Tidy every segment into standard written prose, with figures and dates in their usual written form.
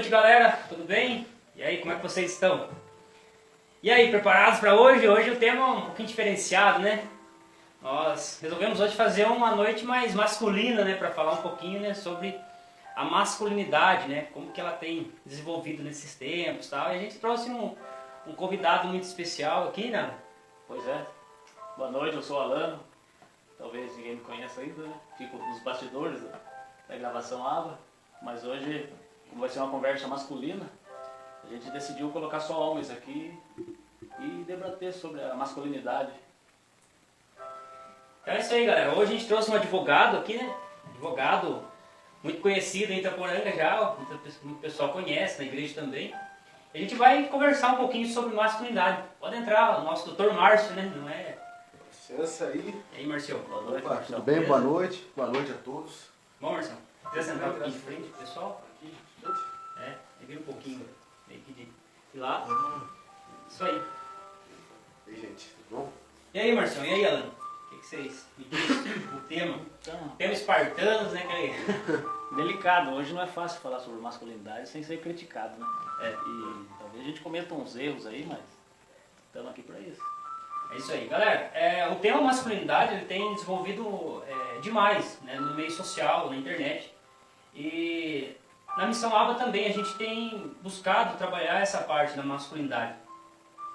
noite, galera, tudo bem? E aí, como é que vocês estão? E aí, preparados para hoje? Hoje o tema é um pouquinho diferenciado, né? Nós resolvemos hoje fazer uma noite mais masculina, né? Para falar um pouquinho, né, sobre a masculinidade, né? Como que ela tem desenvolvido nesses tempos e tal. E a gente trouxe um convidado muito especial aqui, né? Pois é. Boa noite, eu sou o Alano. Talvez ninguém me conheça ainda, né? Fico nos bastidores da gravação ABA. Mas hoje, como vai ser uma conversa masculina, a gente decidiu colocar só homens aqui e debater sobre a masculinidade. Então é isso aí, galera. Hoje a gente trouxe um advogado aqui, né? Advogado muito conhecido em Itaporanga já, muito pessoal conhece, na igreja também. E a gente vai conversar um pouquinho sobre masculinidade. Pode entrar, o nosso doutor Márcio, né? Não é? Licença aí. E aí, Marcião? Boa noite, Opa, Marcelo. tudo bem? Boa noite a todos. Bom, Marcião, quer sentar um pouquinho de frente, pessoal? Vira um pouquinho, meio que de lado. Isso aí. E aí, gente, tudo bom? E aí, Marcião? E aí, Alan? O que vocês me dizem? O tema? Então, Tema espartanos, né, cara? delicado. Hoje não é fácil falar sobre masculinidade sem ser criticado, né? É. E talvez a gente cometa uns erros aí, mas estamos aqui para isso. É isso aí, galera. O tema masculinidade ele tem desenvolvido demais, né, no meio social, na internet. E na Missão ABA também a gente tem buscado trabalhar essa parte da masculinidade.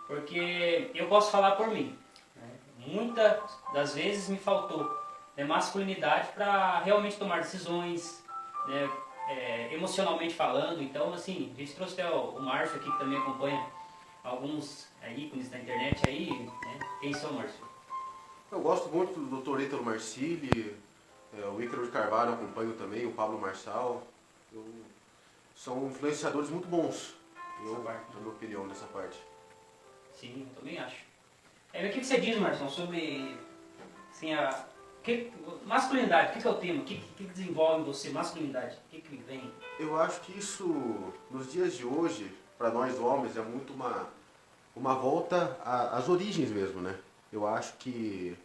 Porque eu posso falar por mim. Né, muitas das vezes me faltou, né, masculinidade para realmente tomar decisões, né, emocionalmente falando. Então, assim, a gente trouxe até o Márcio aqui que também acompanha alguns ícones da internet aí, né? Quem são, Márcio? Eu gosto muito do Dr. Ítalo Marcilli, o Ícaro de Carvalho eu acompanho também, o Pablo Marçal. São influenciadores muito bons, na minha opinião, nessa parte. Sim, eu também acho. O que você diz, Márcio, sobre assim, masculinidade? O que é o tema? O que desenvolve em você masculinidade? O que vem? Eu acho que isso, nos dias de hoje, para nós homens, é muito uma volta às origens mesmo, né? Eu acho que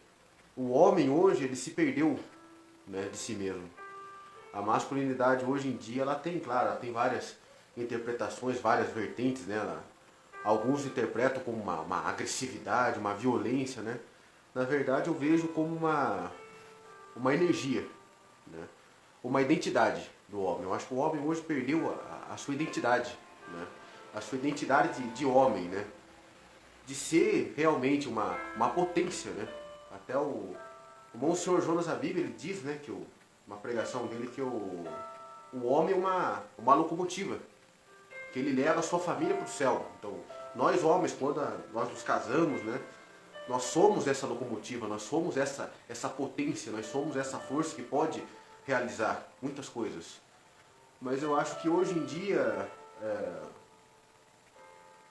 o homem hoje, ele se perdeu, né, de si mesmo. A masculinidade hoje em dia, ela tem, claro, ela tem várias interpretações, várias vertentes, né? Alguns interpretam como uma agressividade, uma violência, né? Na verdade, eu vejo como uma energia, né? Uma identidade do homem. Eu acho que o homem hoje perdeu a sua identidade, né? A sua identidade de homem, né? De ser realmente uma potência, né? Até o Monsenhor Jonas Abib, ele diz, né, que uma pregação dele, que o homem é uma locomotiva, que ele leva a sua família para o céu. Então, nós homens, quando nós nos casamos, né, nós somos essa locomotiva, nós somos essa potência, nós somos essa força que pode realizar muitas coisas. Mas eu acho que hoje em dia,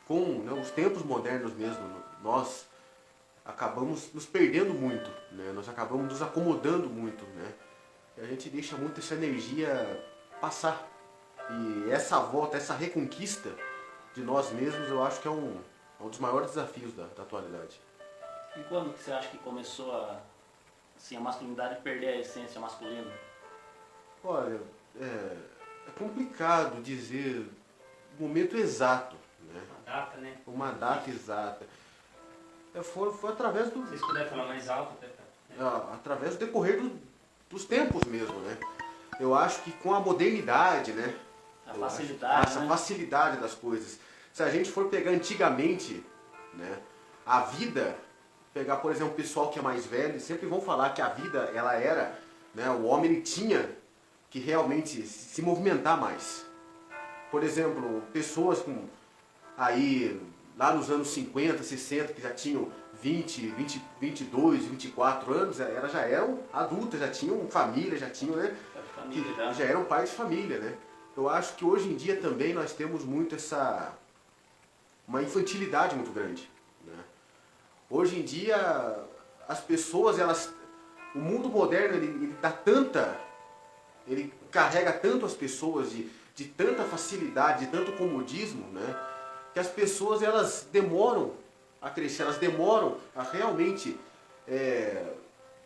com, né, os tempos modernos mesmo, nós acabamos nos perdendo muito, né? Nós acabamos nos acomodando muito, né? E a gente deixa muito essa energia passar. E essa volta, essa reconquista de nós mesmos, eu acho que é um dos maiores desafios da atualidade. E quando que você acha que começou a masculinidade perder a essência masculina? Olha, é complicado dizer o momento exato, né? Uma data, né? Uma data exata. Foi através Se vocês puderem falar mais alto, até. através do decorrer dos tempos mesmo, né? Eu acho que com a modernidade, né? A facilidade, essa né? facilidade das coisas. Se a gente for pegar antigamente, né? A vida, pegar, por exemplo, o pessoal que é mais velho, sempre vão falar que a vida, ela era, né? O homem, ele tinha que realmente se movimentar mais. Por exemplo, pessoas aí, lá nos anos 50, 60, que já tinham 22, 24 anos, elas já eram adultas, já tinham família, já tinham, né? Já eram pais de família, né? Eu acho que hoje em dia também nós temos muito uma infantilidade muito grande, né? Hoje em dia, as pessoas, o mundo moderno, ele carrega tanto as pessoas de tanta facilidade, de tanto comodismo, né? Que as pessoas, elas demoram a crescer, elas demoram a realmente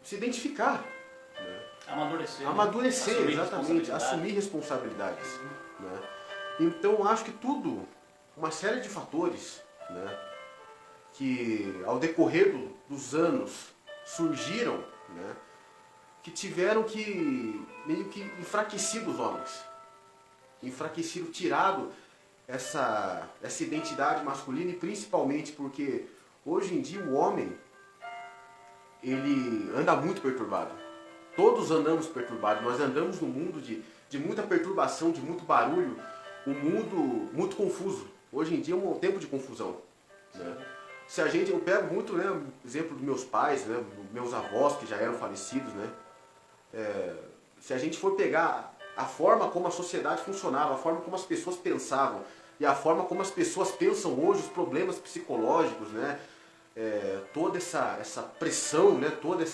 se identificar, né? Amadurecer. Amadurecer, Assumir exatamente, responsabilidade. assumir responsabilidades, né? Então eu acho que tudo, uma série de fatores, né, que ao decorrer dos anos surgiram, né, que tiveram que meio que enfraquecido os homens. Enfraquecido, tirado essa identidade masculina, e principalmente porque hoje em dia o homem ele anda muito perturbado. Todos andamos perturbados, nós andamos num mundo de muita perturbação, de muito barulho, um mundo muito confuso. Hoje em dia é um tempo de confusão, né? Se a gente, eu pego muito, né, exemplo dos meus pais, né, meus avós que já eram falecidos, né? Se a gente for pegar a forma como a sociedade funcionava, a forma como as pessoas pensavam e a forma como as pessoas pensam hoje, os problemas psicológicos, né? Toda essa pressão, né? Toda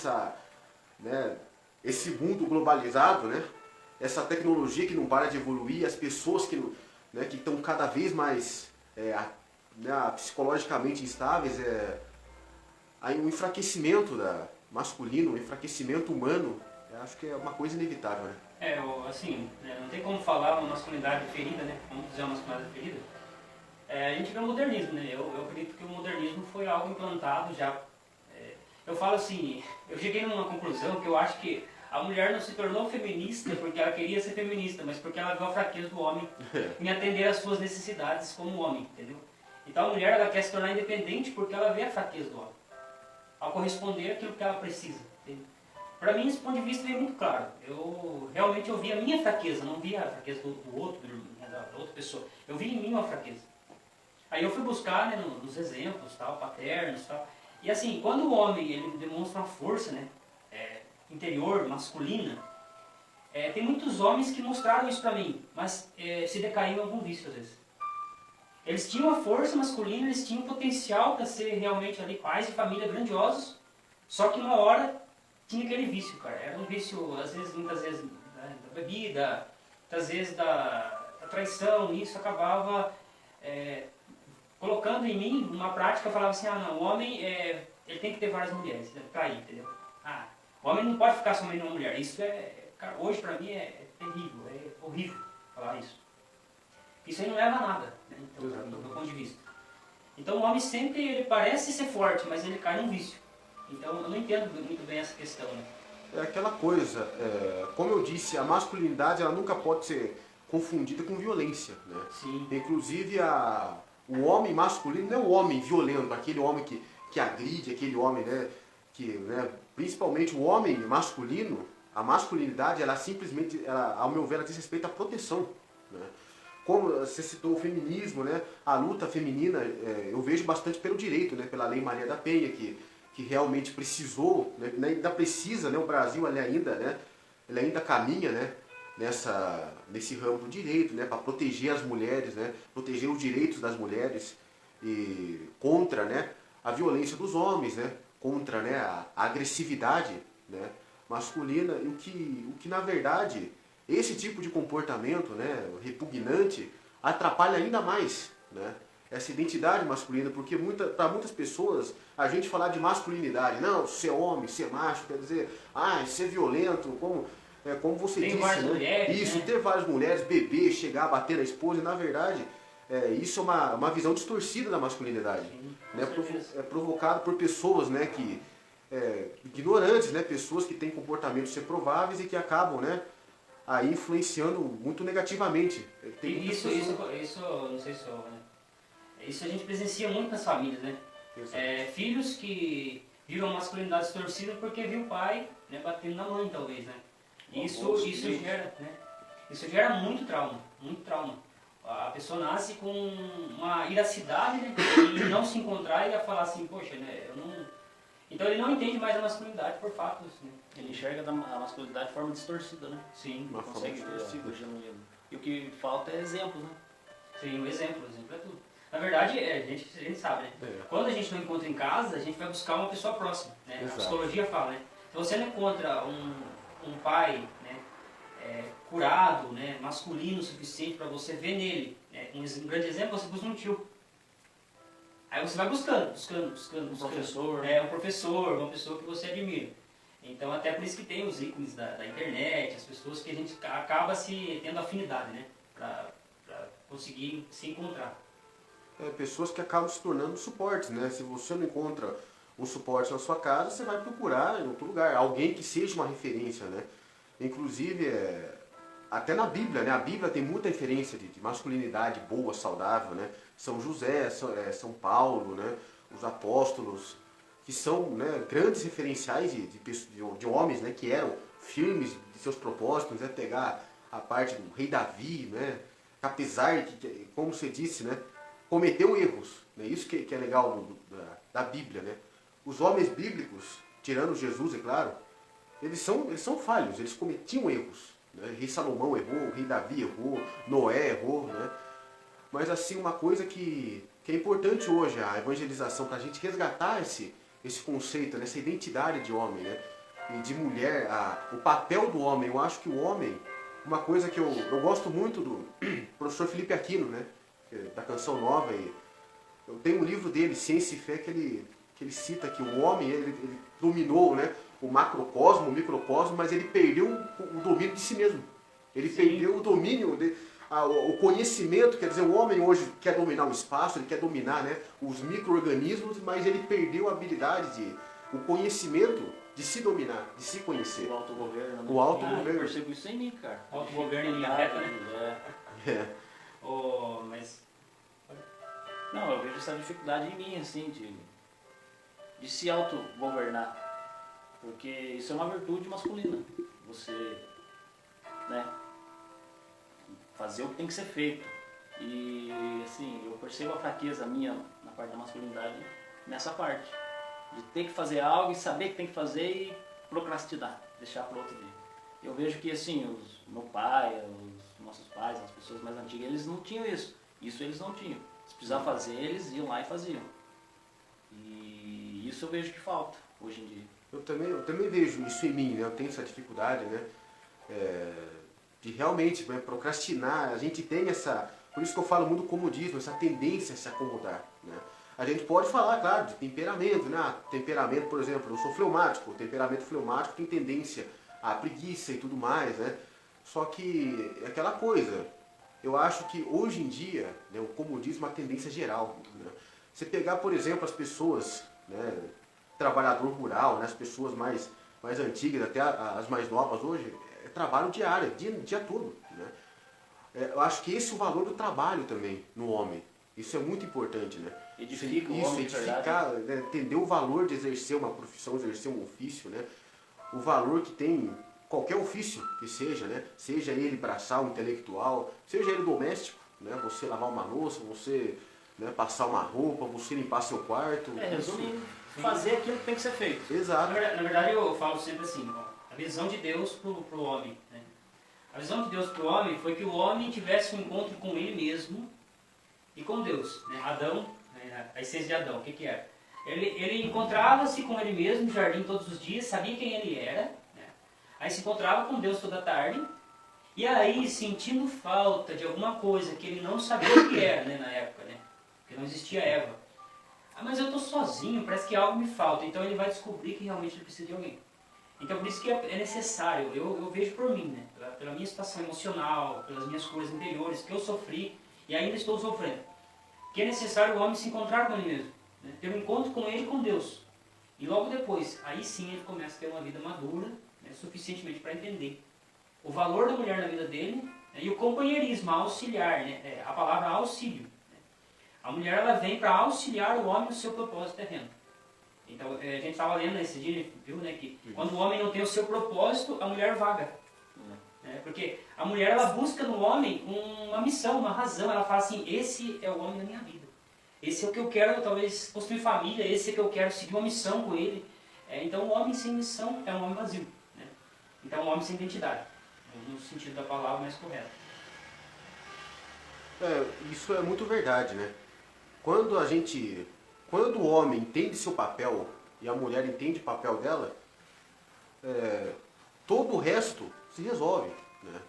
né? Esse mundo globalizado, né? Essa tecnologia que não para de evoluir, as pessoas né? Que estão cada vez mais né? Psicologicamente instáveis, aí um enfraquecimento masculino, um enfraquecimento humano, eu acho que é uma coisa inevitável, né? Assim, né, não tem como falar uma masculinidade ferida, né? Vamos dizer uma masculinidade ferida. A gente vê o modernismo, né? Eu acredito que o modernismo foi algo implantado já. Eu falo assim, eu cheguei numa conclusão que eu acho que a mulher não se tornou feminista porque ela queria ser feminista, mas porque ela viu a fraqueza do homem em atender às suas necessidades como homem, entendeu? Então a mulher ela quer se tornar independente porque ela vê a fraqueza do homem, ao corresponder àquilo que ela precisa, entendeu? Para mim, esse ponto de vista é muito claro. Eu realmente via a minha fraqueza, não via a fraqueza do outro, da outra pessoa. Eu via em mim uma fraqueza. Aí eu fui buscar, né, nos exemplos, tal, paternos, tal. E assim, quando o homem ele demonstra uma força, né, interior, masculina, tem muitos homens que mostraram isso para mim, mas se decaíram em algum vício às vezes. Eles tinham a força masculina, eles tinham potencial para ser realmente ali pais de família grandiosos, só que uma hora tinha aquele vício, cara. Era um vício, às vezes, muitas vezes, da bebida, muitas vezes da traição, e isso acabava colocando em mim uma prática. Eu falava assim, não, o homem ele tem que ter várias mulheres, trair, entendeu? O homem não pode ficar somente numa mulher. Isso cara, hoje pra mim é terrível, é horrível falar isso. Isso aí não leva a nada, né? Então, do meu ponto de vista. Então o homem sempre ele parece ser forte, mas ele cai num vício. Então eu não entendo muito bem essa questão, né? É aquela coisa, como eu disse, a masculinidade ela nunca pode ser confundida com violência, né? Sim. Inclusive o homem masculino não é o homem violento, aquele homem que agride, aquele homem, né, né, principalmente o homem masculino, a masculinidade ela simplesmente, ao meu ver, ela diz respeito à proteção, né? Como você citou o feminismo, né, a luta feminina, eu vejo bastante pelo direito, né, pela Lei Maria da Penha, que realmente precisou, né, ainda precisa, né, o Brasil ele ainda caminha, né, nesse ramo do direito, né, para proteger as mulheres, né, proteger os direitos das mulheres e contra, né, a violência dos homens, né, contra, né, a agressividade, né, masculina, e o que na verdade esse tipo de comportamento, né, repugnante atrapalha ainda mais, né, essa identidade masculina, porque para muitas pessoas a gente falar de masculinidade, não, ser homem, ser macho, quer dizer, ser violento, como você tem disse, várias né? mulheres, Isso, né? ter várias mulheres, beber, chegar, bater na esposa, e na verdade isso é uma visão distorcida da masculinidade. Sim, Né? com certeza. É provocado por pessoas, né, ignorantes, né? Pessoas que têm comportamentos reprováveis e que acabam, né, aí influenciando muito negativamente. Tem E muitas isso, não sei se eu, né? Isso a gente presencia muito nas famílias, né? Filhos que viram a masculinidade distorcida porque viu o pai, né, batendo na mãe, talvez, né? Isso gera muito trauma, muito trauma. A pessoa nasce com uma iracidade, né, e não se encontrar e ia falar assim, poxa, né, eu não... Então ele não entende mais a masculinidade por fatos, né? Ele enxerga a masculinidade de forma distorcida, né? Sim, Uma Não forma consegue ver distorcida. o genuíno. E o que falta é exemplos, né? sim, o exemplo é tudo. Na verdade, a gente sabe, né? Quando a gente não encontra em casa, a gente vai buscar uma pessoa próxima, né? Exato. A psicologia fala, né? Se você não encontra um pai, né, curado, né, masculino o suficiente para você ver nele, né? Um grande exemplo, você busca um tio. Aí você vai buscando. Um professor. Um professor, uma pessoa que você admira. Então até por isso que tem os ícones da internet, as pessoas que a gente acaba se tendo afinidade, né? conseguir se encontrar. Pessoas que acabam se tornando suportes, né? Se você não encontra um suporte na sua casa, você vai procurar em outro lugar, alguém que seja uma referência, né? Inclusive, até na Bíblia, né? A Bíblia tem muita referência de masculinidade boa, saudável, né? São José, São Paulo, né? Os apóstolos, que são, né, grandes referenciais de homens, né, que eram firmes de seus propósitos, né? Pegar a parte do rei Davi, né? Apesar de, como você disse, né, cometeu erros, né? Isso que é legal da Bíblia, né? Os homens bíblicos, tirando Jesus, é claro, eles são falhos, eles cometiam erros, né? O rei Salomão errou, o rei Davi errou, Noé errou, né? Mas assim, uma coisa que é importante hoje, a evangelização, para a gente resgatar esse conceito, né? Essa identidade de homem, né? E de mulher, o papel do homem. Eu acho que o homem, uma coisa que eu gosto muito do professor Felipe Aquino, né? Da Canção Nova, e eu tenho um livro dele, Ciência e Fé, que ele cita que o homem, ele dominou, né, o macrocosmo, o microcosmo, mas ele perdeu o domínio de si mesmo. Ele Sim. perdeu o domínio, o conhecimento, quer dizer, o homem hoje quer dominar o espaço, ele quer dominar, né, os micro-organismos, mas ele perdeu a habilidade, o conhecimento de se dominar, de se conhecer. O autogoverno, né? O autogoverno. Eu percebo isso em mim, cara. Autogoverno em linha reta, né? Mas Não, eu vejo essa dificuldade em mim, assim, de se autogovernar. Porque isso é uma virtude masculina. Você, né, fazer o que tem que ser feito. E, assim, eu percebo a fraqueza minha na parte da masculinidade nessa parte. De ter que fazer algo e saber que tem que fazer e procrastinar, deixar para outro dia. Eu vejo que, assim, meu pai, os nossos pais, as pessoas mais antigas, eles não tinham isso. Isso eles não tinham. Se precisava fazer, eles iam lá e faziam. E isso eu vejo que falta hoje em dia. Eu também vejo isso em mim, né? Eu tenho essa dificuldade, né? De realmente, né, procrastinar. A gente tem essa... Por isso que eu falo muito do comodismo, essa tendência a se acomodar, né? A gente pode falar, claro, de temperamento, né? Temperamento, por exemplo, eu sou fleumático. O temperamento fleumático tem tendência à preguiça e tudo mais, né? Só que é aquela coisa. Eu acho que hoje em dia, né, o comodismo é uma tendência geral, né? Você pegar, por exemplo, as pessoas, né, trabalhador rural, né, as pessoas mais antigas, até as mais novas hoje, trabalham diário, dia todo, né? Eu acho que esse é o valor do trabalho também no homem. Isso é muito importante, né? Edifica o Isso, homem de verdade. edificar, né, entender o valor de exercer uma profissão, exercer um ofício, né? O valor que tem qualquer ofício que seja, né? Seja ele braçal, intelectual, seja ele doméstico, né? Você lavar uma louça, você, né, passar uma roupa, você limpar seu quarto. Resumindo, fazer aquilo que tem que ser feito. Exato. na verdade eu falo sempre assim, ó, a visão de Deus pro homem, né? A visão de Deus pro homem foi que o homem tivesse um encontro com ele mesmo e com Deus, né? Adão, né? A essência de Adão, o que era? Ele encontrava-se com ele mesmo no jardim todos os dias, sabia quem ele era, né? Aí se encontrava com Deus toda tarde, e aí, sentindo falta de alguma coisa que ele não sabia o que era, né, na época, né? Porque não existia Eva. Ah, mas eu estou sozinho, parece que algo me falta. Então ele vai descobrir que realmente ele precisa de alguém. Então por isso que é necessário, eu vejo por mim, né? Pela minha situação emocional, pelas minhas coisas interiores que eu sofri e ainda estou sofrendo. Que é necessário o homem se encontrar com ele mesmo, né? Ter um encontro com ele e com Deus. E logo depois, aí sim ele começa a ter uma vida madura, né, suficientemente para entender o valor da mulher na vida dele, né, e o companheirismo, auxiliar, né, a palavra auxílio. Né. A mulher ela vem para auxiliar o homem no seu propósito terreno. Então a gente estava lendo nesse dia, viu, né, que quando o homem não tem o seu propósito, a mulher vaga. Né, porque a mulher ela busca no homem uma missão, uma razão. Ela fala assim: esse é o homem da minha vida. Esse é o que eu quero, talvez, construir família. Esse é o que eu quero seguir uma missão com ele. Então o homem sem missão é um homem vazio. Né? Então o homem sem identidade, no sentido da palavra mais correto. Isso é muito verdade, né? Quando o homem entende seu papel e a mulher entende o papel dela, todo o resto se resolve, né?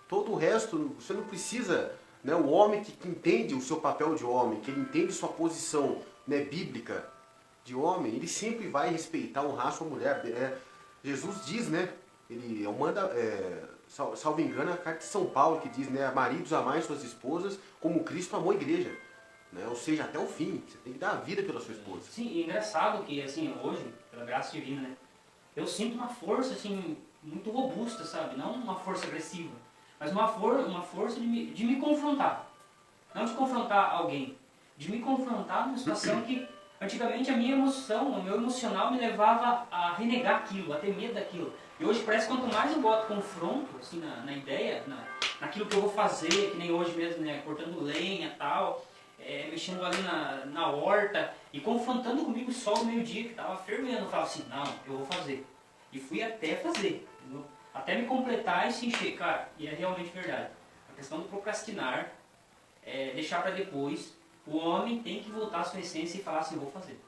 Todo o resto, você não precisa, né? O homem que entende o seu papel de homem, que ele entende sua posição, né, bíblica de homem, ele sempre vai respeitar, honrar sua mulher. Jesus diz, né, ele manda, salvo engano, a carta de São Paulo que diz, né, maridos amai suas esposas como Cristo amou a igreja. Né? Ou seja, até o fim. Você tem que dar a vida pela sua esposa. Sim, e é engraçado que, assim, hoje, pela graça divina, né? Eu sinto uma força, assim, muito robusta, sabe? Não uma força agressiva, mas uma força de me confrontar. Não de confrontar alguém, de me confrontar numa situação que antigamente a minha emoção, o meu emocional me levava a renegar aquilo, a ter medo daquilo. E hoje parece que quanto mais eu boto confronto, assim, na ideia, naquilo que eu vou fazer, que nem hoje mesmo, né? Cortando lenha e tal, mexendo ali na horta e confrontando comigo o sol do meio-dia que estava fervendo. Eu falava assim, não, eu vou fazer. E fui até fazer, entendeu? Até me completar e se encher. Cara, e é realmente verdade. A questão do procrastinar, deixar para depois, o homem tem que voltar à sua essência e falar assim, eu vou fazer.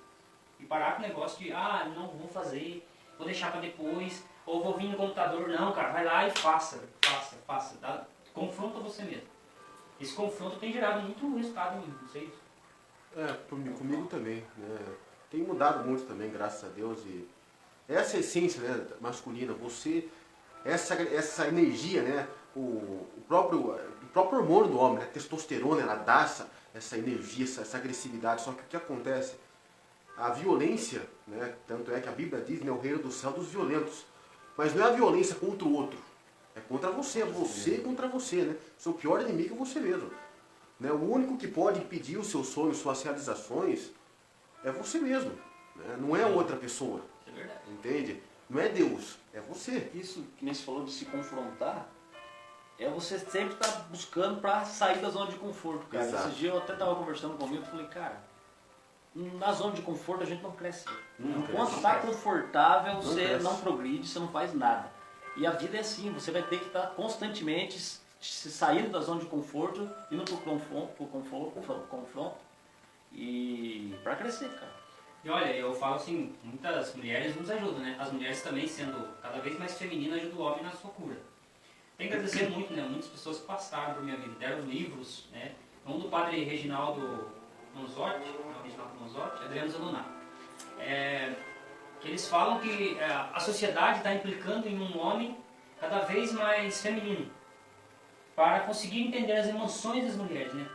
E parar com o negócio de, não vou fazer, vou deixar para depois, ou vou vir no computador. Não, cara, vai lá e faça. Confronta você mesmo. Esse confronto tem gerado muito resultado em mim, não sei isso. Comigo também. Né? Tem mudado muito também, graças a Deus. E essa essência, né, masculina, você, essa energia, né, o próprio hormônio do homem, né, a testosterona, ela dá essa energia, essa agressividade. Só que o que acontece? A violência, né, tanto é que a Bíblia diz, né, o reino do céu dos violentos. Mas não é a violência contra o outro. É contra você, é você contra você, né? Seu pior inimigo é você mesmo. Né? O único que pode impedir os seus sonhos, suas realizações, é você mesmo. Né? Não é outra pessoa. Isso é verdade. Entende? Não é Deus, é você. Isso que nem você falou de se confrontar, é você sempre estar buscando para sair da zona de conforto, cara. Exato. Esses dias eu até estava conversando comigo e falei, cara, na zona de conforto a gente não cresce. Enquanto está confortável, você não progride, você não faz nada. E a vida é assim, você vai ter que estar constantemente saindo da zona de conforto, indo pro confronto e para crescer, cara. E olha, eu falo assim, muitas mulheres nos ajudam, né? As mulheres também sendo cada vez mais femininas ajudam o homem na sua cura. Tenho que agradecer muito, né? Muitas pessoas que passaram por minha vida, deram livros, né? Um do padre Reginaldo Manzotti, Adriano Zanonati. Que eles falam que a sociedade está implicando em um homem cada vez mais feminino para conseguir entender as emoções das mulheres, né?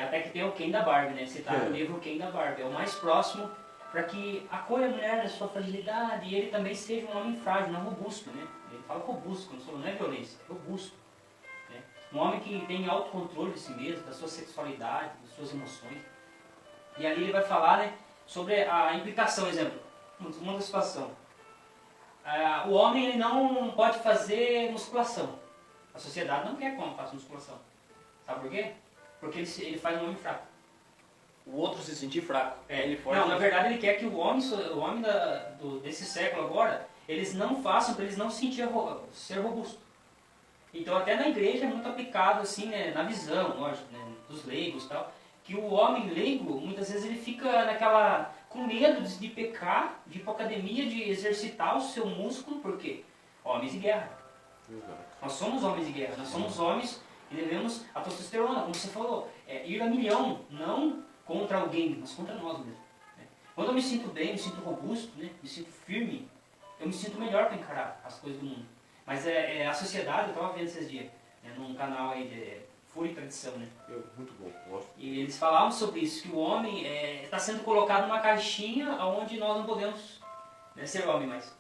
Até que tem o Ken da Barbie, né? Citaram o livro Ken da Barbie. É o mais próximo para que acolha a mulher da sua fragilidade e ele também seja um homem frágil, não robusto, né? Ele fala robusto, não é violência, é robusto. Né? Um homem que tem autocontrole de si mesmo, da sua sexualidade, das suas emoções. E ali ele vai falar, né, sobre a implicação, exemplo, uma situação. O homem ele não pode fazer musculação. A sociedade não quer que o homem faça musculação. Sabe por quê? Porque ele faz um homem fraco. O outro se sentir fraco. Ele forte. Não, na verdade ele quer que o homem desse século agora, eles não façam para eles não sentir ser robusto. Então até na igreja é muito aplicado assim, né, na visão, lógico, né, dos leigos e tal, que o homem leigo, muitas vezes ele fica com medo de pecar, de ir para academia, de exercitar o seu músculo, por quê? Homens de guerra. Exato. Nós somos homens de guerra, nós somos homens e devemos a testosterona, como você falou, ir a milhão, não contra alguém, mas contra nós mesmos. Né? Quando eu me sinto bem, me sinto robusto, né? Me sinto firme, eu me sinto melhor para encarar as coisas do mundo. Mas a sociedade, eu estava vendo esses dias, né, num canal aí de Fúria e Tradição, né? Muito bom, gosto. E eles falavam sobre isso, que o homem está sendo colocado numa caixinha onde nós não podemos, né, ser homem mais.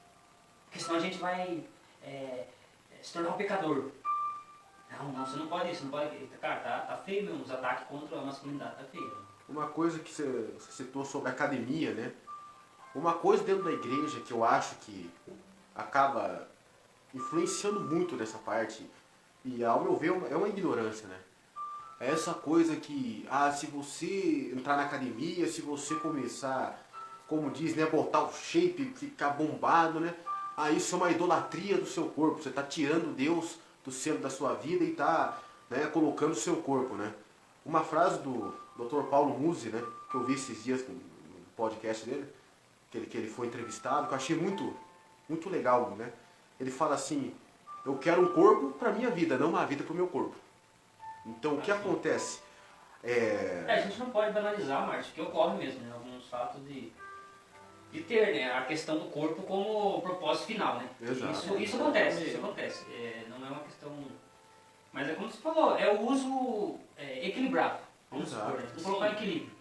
Porque senão a gente vai se tornar um pecador. Não, você não pode isso, não pode. Cara, tá feio mesmo, os ataques contra a masculinidade, tá feio. Né? Uma coisa que você citou sobre academia, né? Uma coisa dentro da igreja que eu acho que acaba influenciando muito nessa parte, e ao meu ver é uma ignorância, né? É essa coisa que, se você entrar na academia, se você começar, como diz, né, botar o shape, ficar bombado, né? Isso é uma idolatria do seu corpo, você está tirando Deus do centro da sua vida e está, né, colocando o seu corpo, né? Uma frase do Dr. Paulo Musi, né, que eu vi esses dias no podcast dele, que ele foi entrevistado, que eu achei muito legal, né? Ele fala assim, eu quero um corpo para minha vida, não uma vida para o meu corpo. Então o que acontece? A gente não pode banalizar, Márcio, que ocorre mesmo, né? Alguns fatos de ter, né, a questão do corpo como propósito final, né? Exato. Isso acontece, não é uma questão... Mas é como você falou, é o uso equilibrado, vamos Exato. supor, né? Vamos colocar equilíbrio.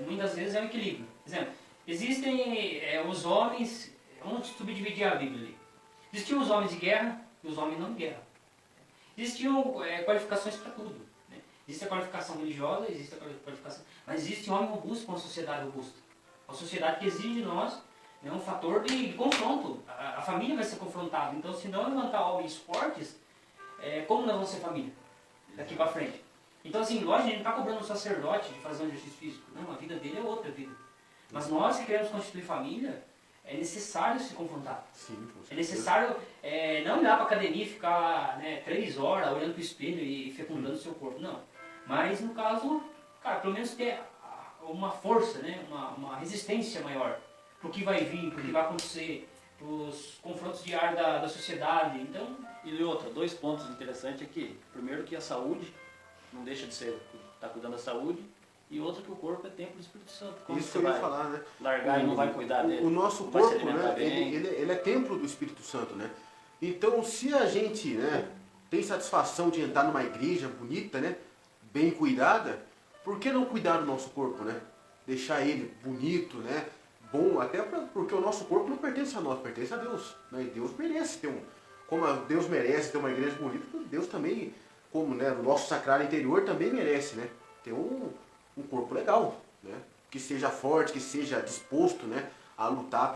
Muitas vezes é um equilíbrio. Por exemplo, existem os homens, vamos subdividir a Bíblia ali. Existiam os homens de guerra e os homens não de guerra. Existiam qualificações para tudo. Né? Existe a qualificação religiosa, existe a qualificação... Mas existe homem robusto com uma sociedade robusta. Uma sociedade que exige de nós, né, um fator de confronto. A família vai ser confrontada. Então, se não levantar homens fortes, como nós vamos ser família daqui para frente? Então, assim, lógico, a gente não está cobrando um sacerdote de fazer um exercício físico. Não, a vida dele é outra vida. Mas nós que queremos constituir família, é necessário se confrontar. Sim, com certeza. É necessário não ir lá para a academia e ficar 3 horas olhando para o espelho e fecundando o seu corpo. Não. Mas, no caso, cara, pelo menos ter uma força, né? uma resistência maior para o que vai vir, para o que vai acontecer, para os confrontos diários da sociedade. Então, E outra, 2 pontos interessantes aqui. Primeiro que a saúde não deixa de ser, tá cuidando da saúde, e outro que o corpo é templo do Espírito Santo. Como Isso você que eu ia vai falar, né? largar e não vai cuidar dele? O nosso Não vai se corpo, alimentar né? bem. Ele é templo do Espírito Santo, né? Então, se a gente, né, tem satisfação de entrar numa igreja bonita, né, bem cuidada, por que não cuidar do nosso corpo, né? Deixar ele bonito, né? Bom, até porque o nosso corpo não pertence a nós, pertence a Deus, né? E Deus merece ter como Deus merece ter uma igreja bonita, Deus também, como, né, o nosso sacrário interior também merece, né? Ter um corpo legal, né? Que seja forte, que seja disposto, né, a lutar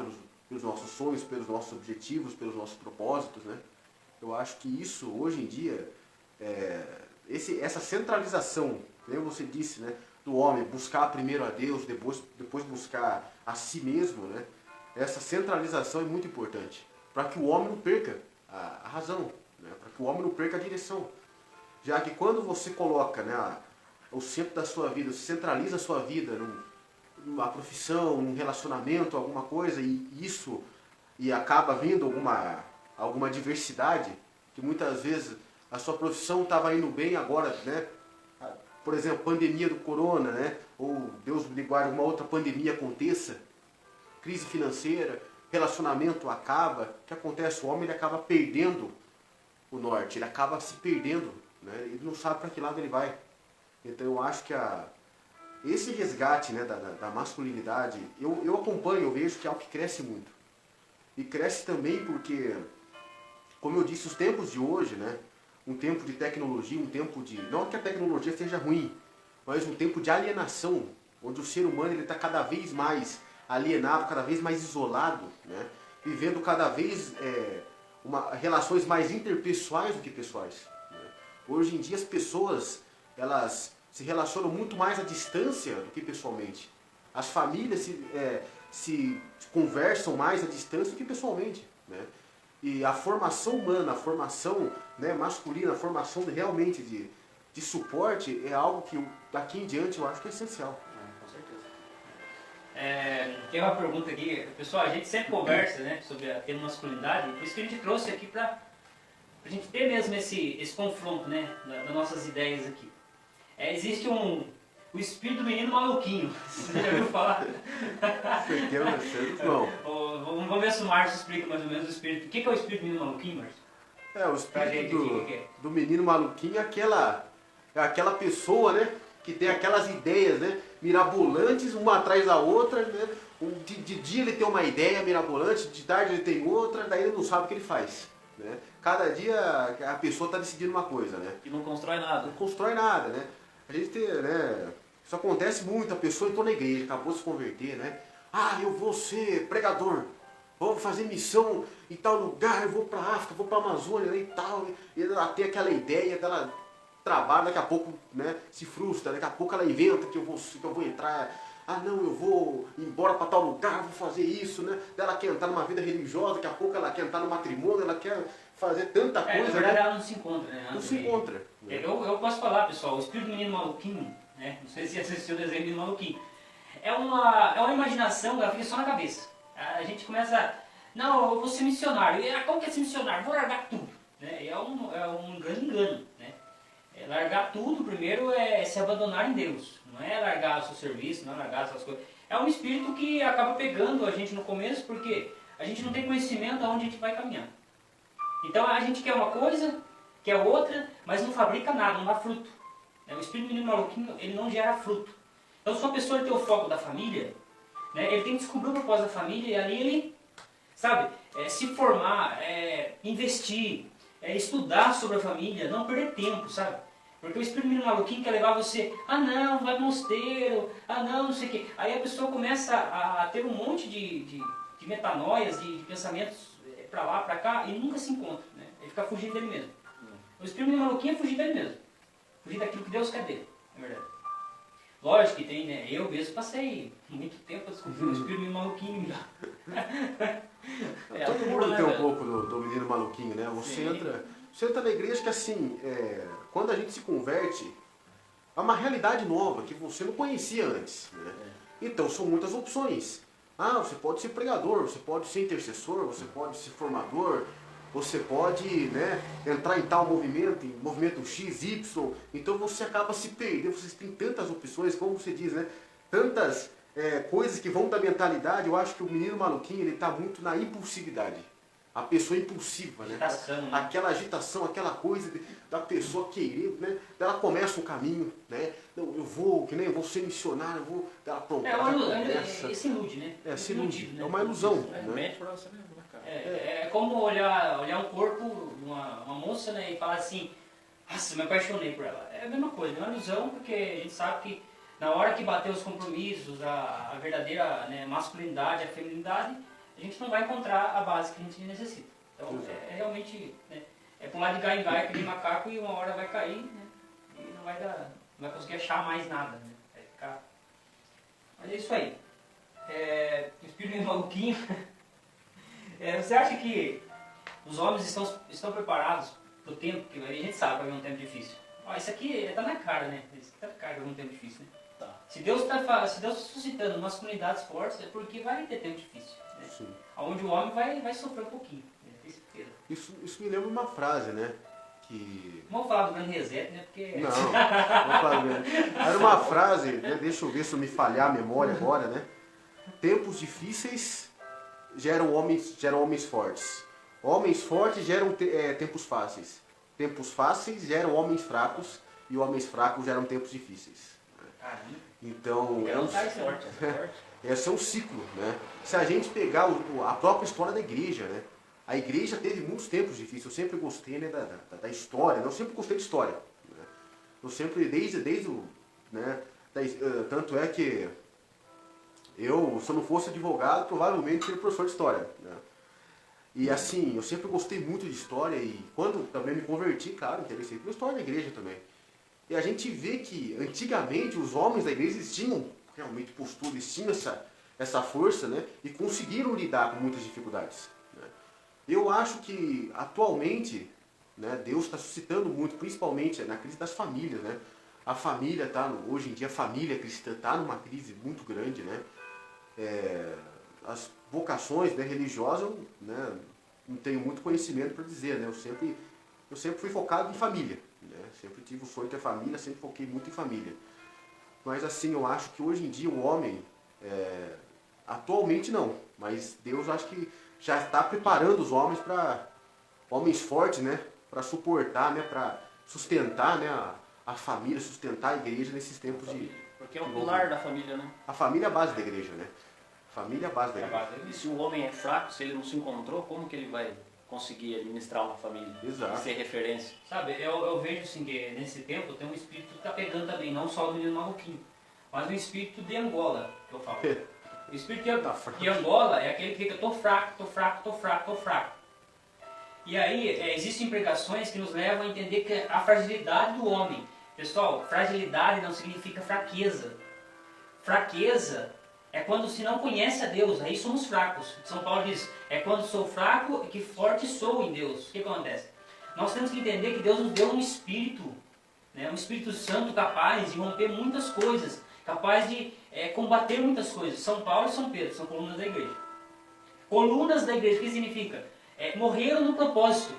pelos nossos sonhos, pelos nossos objetivos, pelos nossos propósitos, né? Eu acho que isso, hoje em dia, essa centralização, como você disse, né, do homem buscar primeiro a Deus, depois buscar a si mesmo, né? Essa centralização é muito importante, para que o homem não perca a razão, né? Para que o homem não perca a direção. Já que quando você coloca, né, o centro da sua vida, você centraliza a sua vida numa profissão, num relacionamento, alguma coisa, e acaba vindo alguma diversidade, que muitas vezes a sua profissão estava indo bem, agora, né, por exemplo, pandemia do corona, né, ou Deus me guarde, alguma outra pandemia aconteça, crise financeira, relacionamento acaba, o que acontece? O homem ele acaba perdendo o norte, ele acaba se perdendo, né, ele não sabe para que lado ele vai. Então eu acho que esse resgate, né, da masculinidade, eu acompanho, eu vejo que é algo que cresce muito. E cresce também porque, como eu disse, os tempos de hoje, né, um tempo de tecnologia, um tempo de... Não que a tecnologia seja ruim, mas um tempo de alienação, onde o ser humano está cada vez mais alienado, cada vez mais isolado, né, vivendo cada vez relações mais interpessoais do que pessoais. Né. Hoje em dia as pessoas, elas se relacionam muito mais à distância do que pessoalmente. As famílias se conversam mais à distância do que pessoalmente, né? E a formação humana, a formação, né, masculina, a formação realmente de suporte é algo que daqui em diante eu acho que é essencial. com certeza. Tem uma pergunta aqui. Pessoal, a gente sempre conversa, né, sobre a tema masculinidade, por isso que a gente trouxe aqui para a gente ter mesmo esse confronto, né, das nossas ideias aqui. Existe o espírito do menino maluquinho. Você já ouviu falar? Não. Vamos ver se o Márcio explica mais ou menos o espírito. O que é o espírito do menino maluquinho, Márcio? O espírito do menino maluquinho é aquela pessoa, né, que tem aquelas ideias, né, mirabolantes, uma atrás da outra, né? De dia ele tem uma ideia mirabolante, de tarde ele tem outra, daí ele não sabe o que ele faz. Né? Cada dia a pessoa está decidindo uma coisa, né? E não constrói nada. Não constrói nada, né? A gente tem, né? Isso acontece muito, a pessoa entrou na igreja, acabou de se converter, né? Ah, eu vou ser pregador, vou fazer missão em tal lugar, eu vou para a África, vou para a Amazônia, né, e tal. E ela tem aquela ideia, ela trabalha, daqui a pouco, né, se frustra, daqui a pouco ela inventa que eu vou entrar. Ah, não, eu vou embora para tal lugar, vou fazer isso, né? Ela quer entrar numa vida religiosa, daqui a pouco ela quer entrar no matrimônio, ela quer fazer tanta coisa. Na verdade, né? ela não se encontra, né? Não se encontra. Eu posso falar, pessoal, o espírito do menino maluquinho, né? Não sei se assistiu o desenho do menino maluquinho. É uma imaginação, ela fica só na cabeça. A gente começa, não, eu vou ser missionário. E como que é ser missionário? Vou largar tudo. Né? É um grande engano. Né? Largar tudo, primeiro, é se abandonar em Deus. Não é largar o seu serviço, não é largar as suas coisas. é um espírito que acaba pegando a gente no começo, porque a gente não tem conhecimento aonde a gente vai caminhar. Então a gente quer uma coisa, quer outra, mas não fabrica nada, não dá fruto. O espírito menino maluquinho, ele não gera fruto. Então se uma pessoa tem o foco da família, né, ele tem que descobrir o propósito da família e ali ele, sabe, se formar, investir, estudar sobre a família, não perder tempo, sabe? Porque o espírito menino maluquinho quer levar você, não, vai pro mosteiro, não sei o quê. Aí a pessoa começa a ter um monte de metanoias, de pensamentos pra lá, pra cá, e nunca se encontra, né? Ele fica fugindo dele mesmo. O espírito menino maluquinho é fugir dele mesmo. Fugir daquilo que Deus quer dele, é verdade. Lógico que tem, né? Eu mesmo passei muito tempo a descobrir o espírito menino maluquinho já. Todo mundo tem um pouco do menino maluquinho, né? Você entra na igreja que assim, quando a gente se converte, é uma realidade nova que você não conhecia antes, né? Então são muitas opções. Você pode ser pregador, você pode ser intercessor, você pode ser formador, você pode, né, entrar em tal movimento, em movimento X, Y. Então você acaba se perdendo, você tem tantas opções, como você diz, né? Tantas coisas que vão da mentalidade. Eu acho que o menino maluquinho, ele está muito na impulsividade. A pessoa impulsiva, né? Agitação, né? Aquela agitação, aquela coisa da pessoa querer, né? Ela começa um caminho, né? Não, eu vou ser missionário, eu vou... Ela pronto, se ilude, né? Se ilude, né? É uma ilusão. Mente pra você mesmo, né, cara? É como olhar um corpo de uma moça, né, e falar assim, nossa, me apaixonei por ela. É a mesma coisa, é uma ilusão, porque a gente sabe que na hora que bater os compromissos, a verdadeira, né, masculinidade, a feminilidade, a gente não vai encontrar a base que a gente necessita. Então realmente, né, pular de galho em galho, aquele macaco, e uma hora vai cair, né, e não vai conseguir achar mais nada, né, vai ficar... Mas é isso aí. O espírito maluquinho... você acha que os homens estão preparados para o tempo, que a gente sabe que vai vir um tempo difícil? Isso aqui está na cara, né? Isso está na cara que vai vir um tempo difícil, né? Tá. Se Deus está suscitando masculinidades fortes, é porque vai ter tempo difícil. Né? Sim. Onde o homem vai sofrer um pouquinho. Né? Tem certeza. Isso me lembra uma frase, né? Que... Vamos falar do grande reset, né? Porque... Não, vamos falar do grande... Era uma frase, né? Deixa eu ver se eu me falhar a memória agora, né? Tempos difíceis geram homens fortes. Homens fortes geram tempos fáceis. Tempos fáceis geram homens fracos. E homens fracos geram tempos difíceis. Caramba. Então, Forte. esse é um ciclo, né? Se a gente pegar a própria história da igreja, né? A igreja teve muitos tempos difíceis. Eu sempre gostei, né, da história. Eu sempre gostei de história. Né? Eu sempre, desde o... Né, tanto é que eu, se eu não fosse advogado, provavelmente seria professor de história. Né? E assim, eu sempre gostei muito de história e quando também me converti, claro, interessei pela história da igreja também. E a gente vê que antigamente os homens da igreja eles tinham realmente postura, eles tinham essa força, né? E conseguiram lidar com muitas dificuldades. Né? Eu acho que atualmente, né, Deus está suscitando muito, principalmente na crise das famílias. Né? A família hoje em dia a família cristã está numa crise muito grande, né? As vocações, né, religiosas, né, não tenho muito conhecimento para dizer, né? Eu sempre fui focado em família, né? Sempre tive o sonho de ter família, sempre foquei muito em família. Mas assim, eu acho que hoje em dia o homem, atualmente não, mas Deus acho que já está preparando os homens para homens fortes, né? Para suportar, né? Para sustentar, né? A família, sustentar a igreja nesses tempos de... Porque é o pilar da família, né? A família é a base da igreja, né? A família é a base da igreja. E se o homem é fraco, se ele não se encontrou, como que ele vai conseguir administrar uma família? Exato. E ser referência? Sabe, eu vejo assim que nesse tempo tem um espírito que está pegando também, não só o menino maluquinho, mas um espírito de Angola, que eu falo. O espírito de Angola é aquele que fica, tô fraco. E aí existem pregações que nos levam a entender que a fragilidade do homem. Pessoal, fragilidade não significa fraqueza. Fraqueza é quando se não conhece a Deus, aí somos fracos. São Paulo diz, é quando sou fraco e que forte sou em Deus. O que acontece? Nós temos que entender que Deus nos deu um espírito, né, um Espírito Santo capaz de romper muitas coisas, capaz de combater muitas coisas. São Paulo e São Pedro são colunas da igreja. Colunas da igreja, o que significa? Morreram no propósito.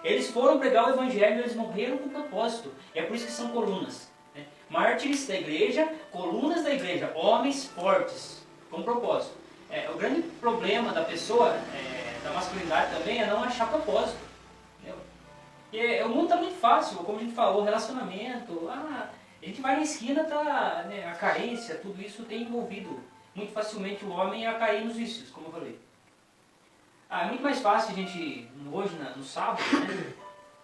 Eles foram pregar o evangelho e eles morreram com propósito. E é por isso que são colunas. Né? Mártires da igreja, colunas da igreja, homens fortes, com propósito. O grande problema da pessoa, da masculinidade também, é não achar propósito. Entendeu? Porque o mundo está muito fácil, como a gente falou, relacionamento, a gente vai na esquina, tá, né, a carência, tudo isso tem envolvido muito facilmente o homem a cair nos vícios, como eu falei. É muito mais fácil a gente, hoje, no sábado, né,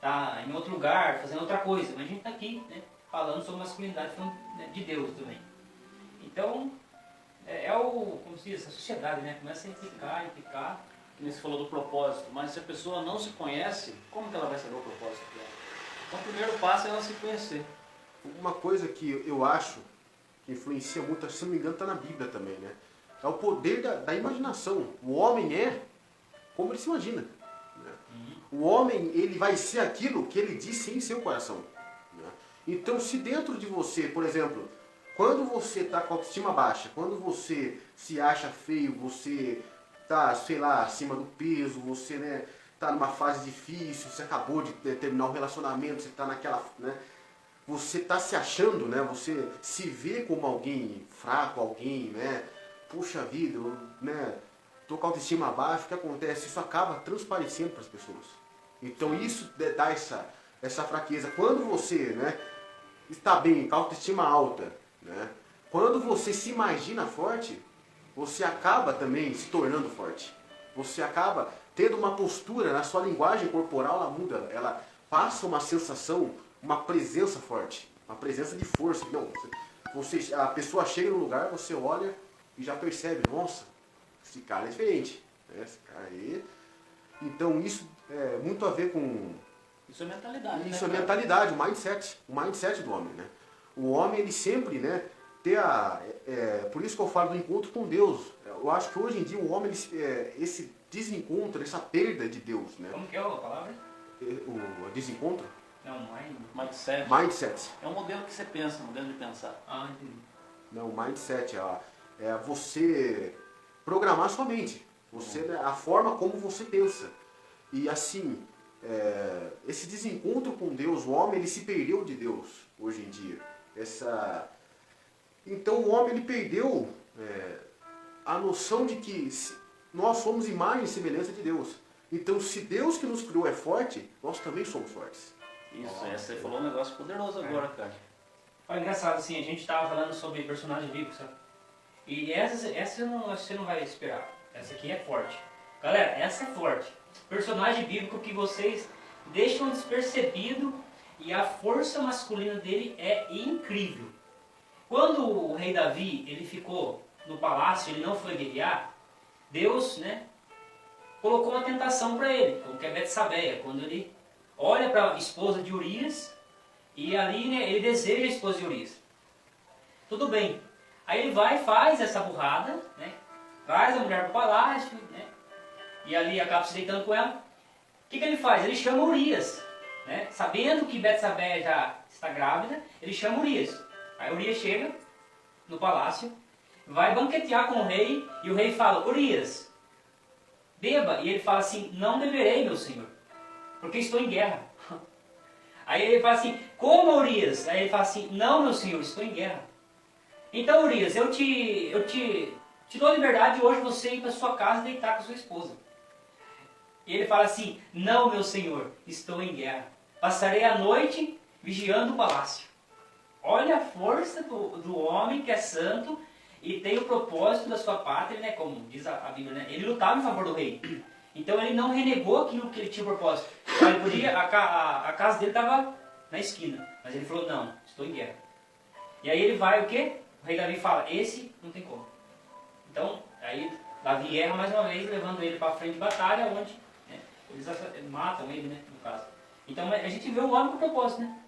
tá em outro lugar, fazendo outra coisa, mas a gente está aqui, né, falando sobre masculinidade, falando, né, de Deus também. Então, como se diz, a sociedade, né, começa a implicar. Você falou do propósito, mas se a pessoa não se conhece, como que ela vai saber o propósito dela? Então o primeiro passo é ela se conhecer. Uma coisa que eu acho que influencia muito, se não me engano está na Bíblia também, né? É o poder da imaginação. O homem é como ele se imagina. Né? O homem, ele vai ser aquilo que ele diz sem seu coração. Né? Então, se dentro de você, por exemplo, quando você está com a autoestima baixa, quando você se acha feio, você está, sei lá, acima do peso, você, né, está numa fase difícil, você acabou de terminar um relacionamento, você está naquela, né, você está se achando, né, você se vê como alguém fraco, alguém, né, puxa vida, eu, né, tô com a autoestima baixa, o que acontece? Isso acaba transparecendo para as pessoas. Então isso dá essa fraqueza. Quando você, né, está bem, com a autoestima alta, né, quando você se imagina forte, você acaba também se tornando forte. Você acaba tendo uma postura, na sua linguagem corporal, ela muda, ela passa uma sensação, uma presença forte, uma presença de força. Não, a pessoa chega no lugar, você olha e já percebe, nossa, esse cara é diferente, né? Esse cara aí. Então isso é muito a ver com... Isso é mentalidade. Isso, né, é mentalidade, o mindset do homem, né? O homem, ele sempre, né, por isso que eu falo do encontro com Deus. Eu acho que hoje em dia o homem, esse desencontro, essa perda de Deus, né? Como que é a palavra? O desencontro? Não, Mindset. Mindset. É um modelo que você pensa, um modelo de pensar. Entendi. Não, mindset é você programar sua mente. A forma como você pensa. E assim, esse desencontro com Deus, o homem, ele se perdeu de Deus hoje em dia. Então o homem, ele perdeu a noção de que nós somos imagem e semelhança de Deus. Então, se Deus que nos criou é forte, nós também somos fortes. Isso, você falou um negócio poderoso agora, cara. Olha, engraçado, assim, a gente estava falando sobre personagens bíblicos, sabe? E essa você não vai esperar. Essa aqui é forte. Galera, essa é forte. Personagem bíblico que vocês deixam despercebido e a força masculina dele é incrível. Quando o rei Davi, ele ficou no palácio, ele não foi guerrear, Deus, né, colocou uma tentação para ele, como que é Betsabeia, quando ele olha para a esposa de Urias e ali, né, ele deseja a esposa de Urias. Tudo bem. Aí ele vai e faz essa burrada, né, traz a mulher para o palácio, né, e ali acaba se deitando com ela. O que ele faz? Ele chama Urias, né, sabendo que Betsabeia já está grávida, ele chama Urias. Aí Urias chega no palácio, vai banquetear com o rei, e o rei fala, Urias, beba. E ele fala assim, não beberei, meu senhor, porque estou em guerra. Aí ele fala assim, coma, Urias. Aí ele fala assim, não, meu senhor, estou em guerra. Então, Urias, eu te dou a liberdade de hoje você ir para sua casa e deitar com a sua esposa. E ele fala assim, não, meu senhor, estou em guerra. Passarei a noite vigiando o palácio. Olha a força do homem que é santo e tem o propósito da sua pátria, né, como diz a Bíblia, né? Ele lutava em favor do rei. Então ele não renegou aquilo que ele tinha propósito. Ele podia, a casa dele estava na esquina, mas ele falou, não, estou em guerra. E aí ele vai, o quê? O rei Davi fala, esse não tem como. Então, aí Davi erra mais uma vez, levando ele para frente de batalha, onde, né, eles matam ele, né, no caso. Então a gente vê um homem com propósito, né?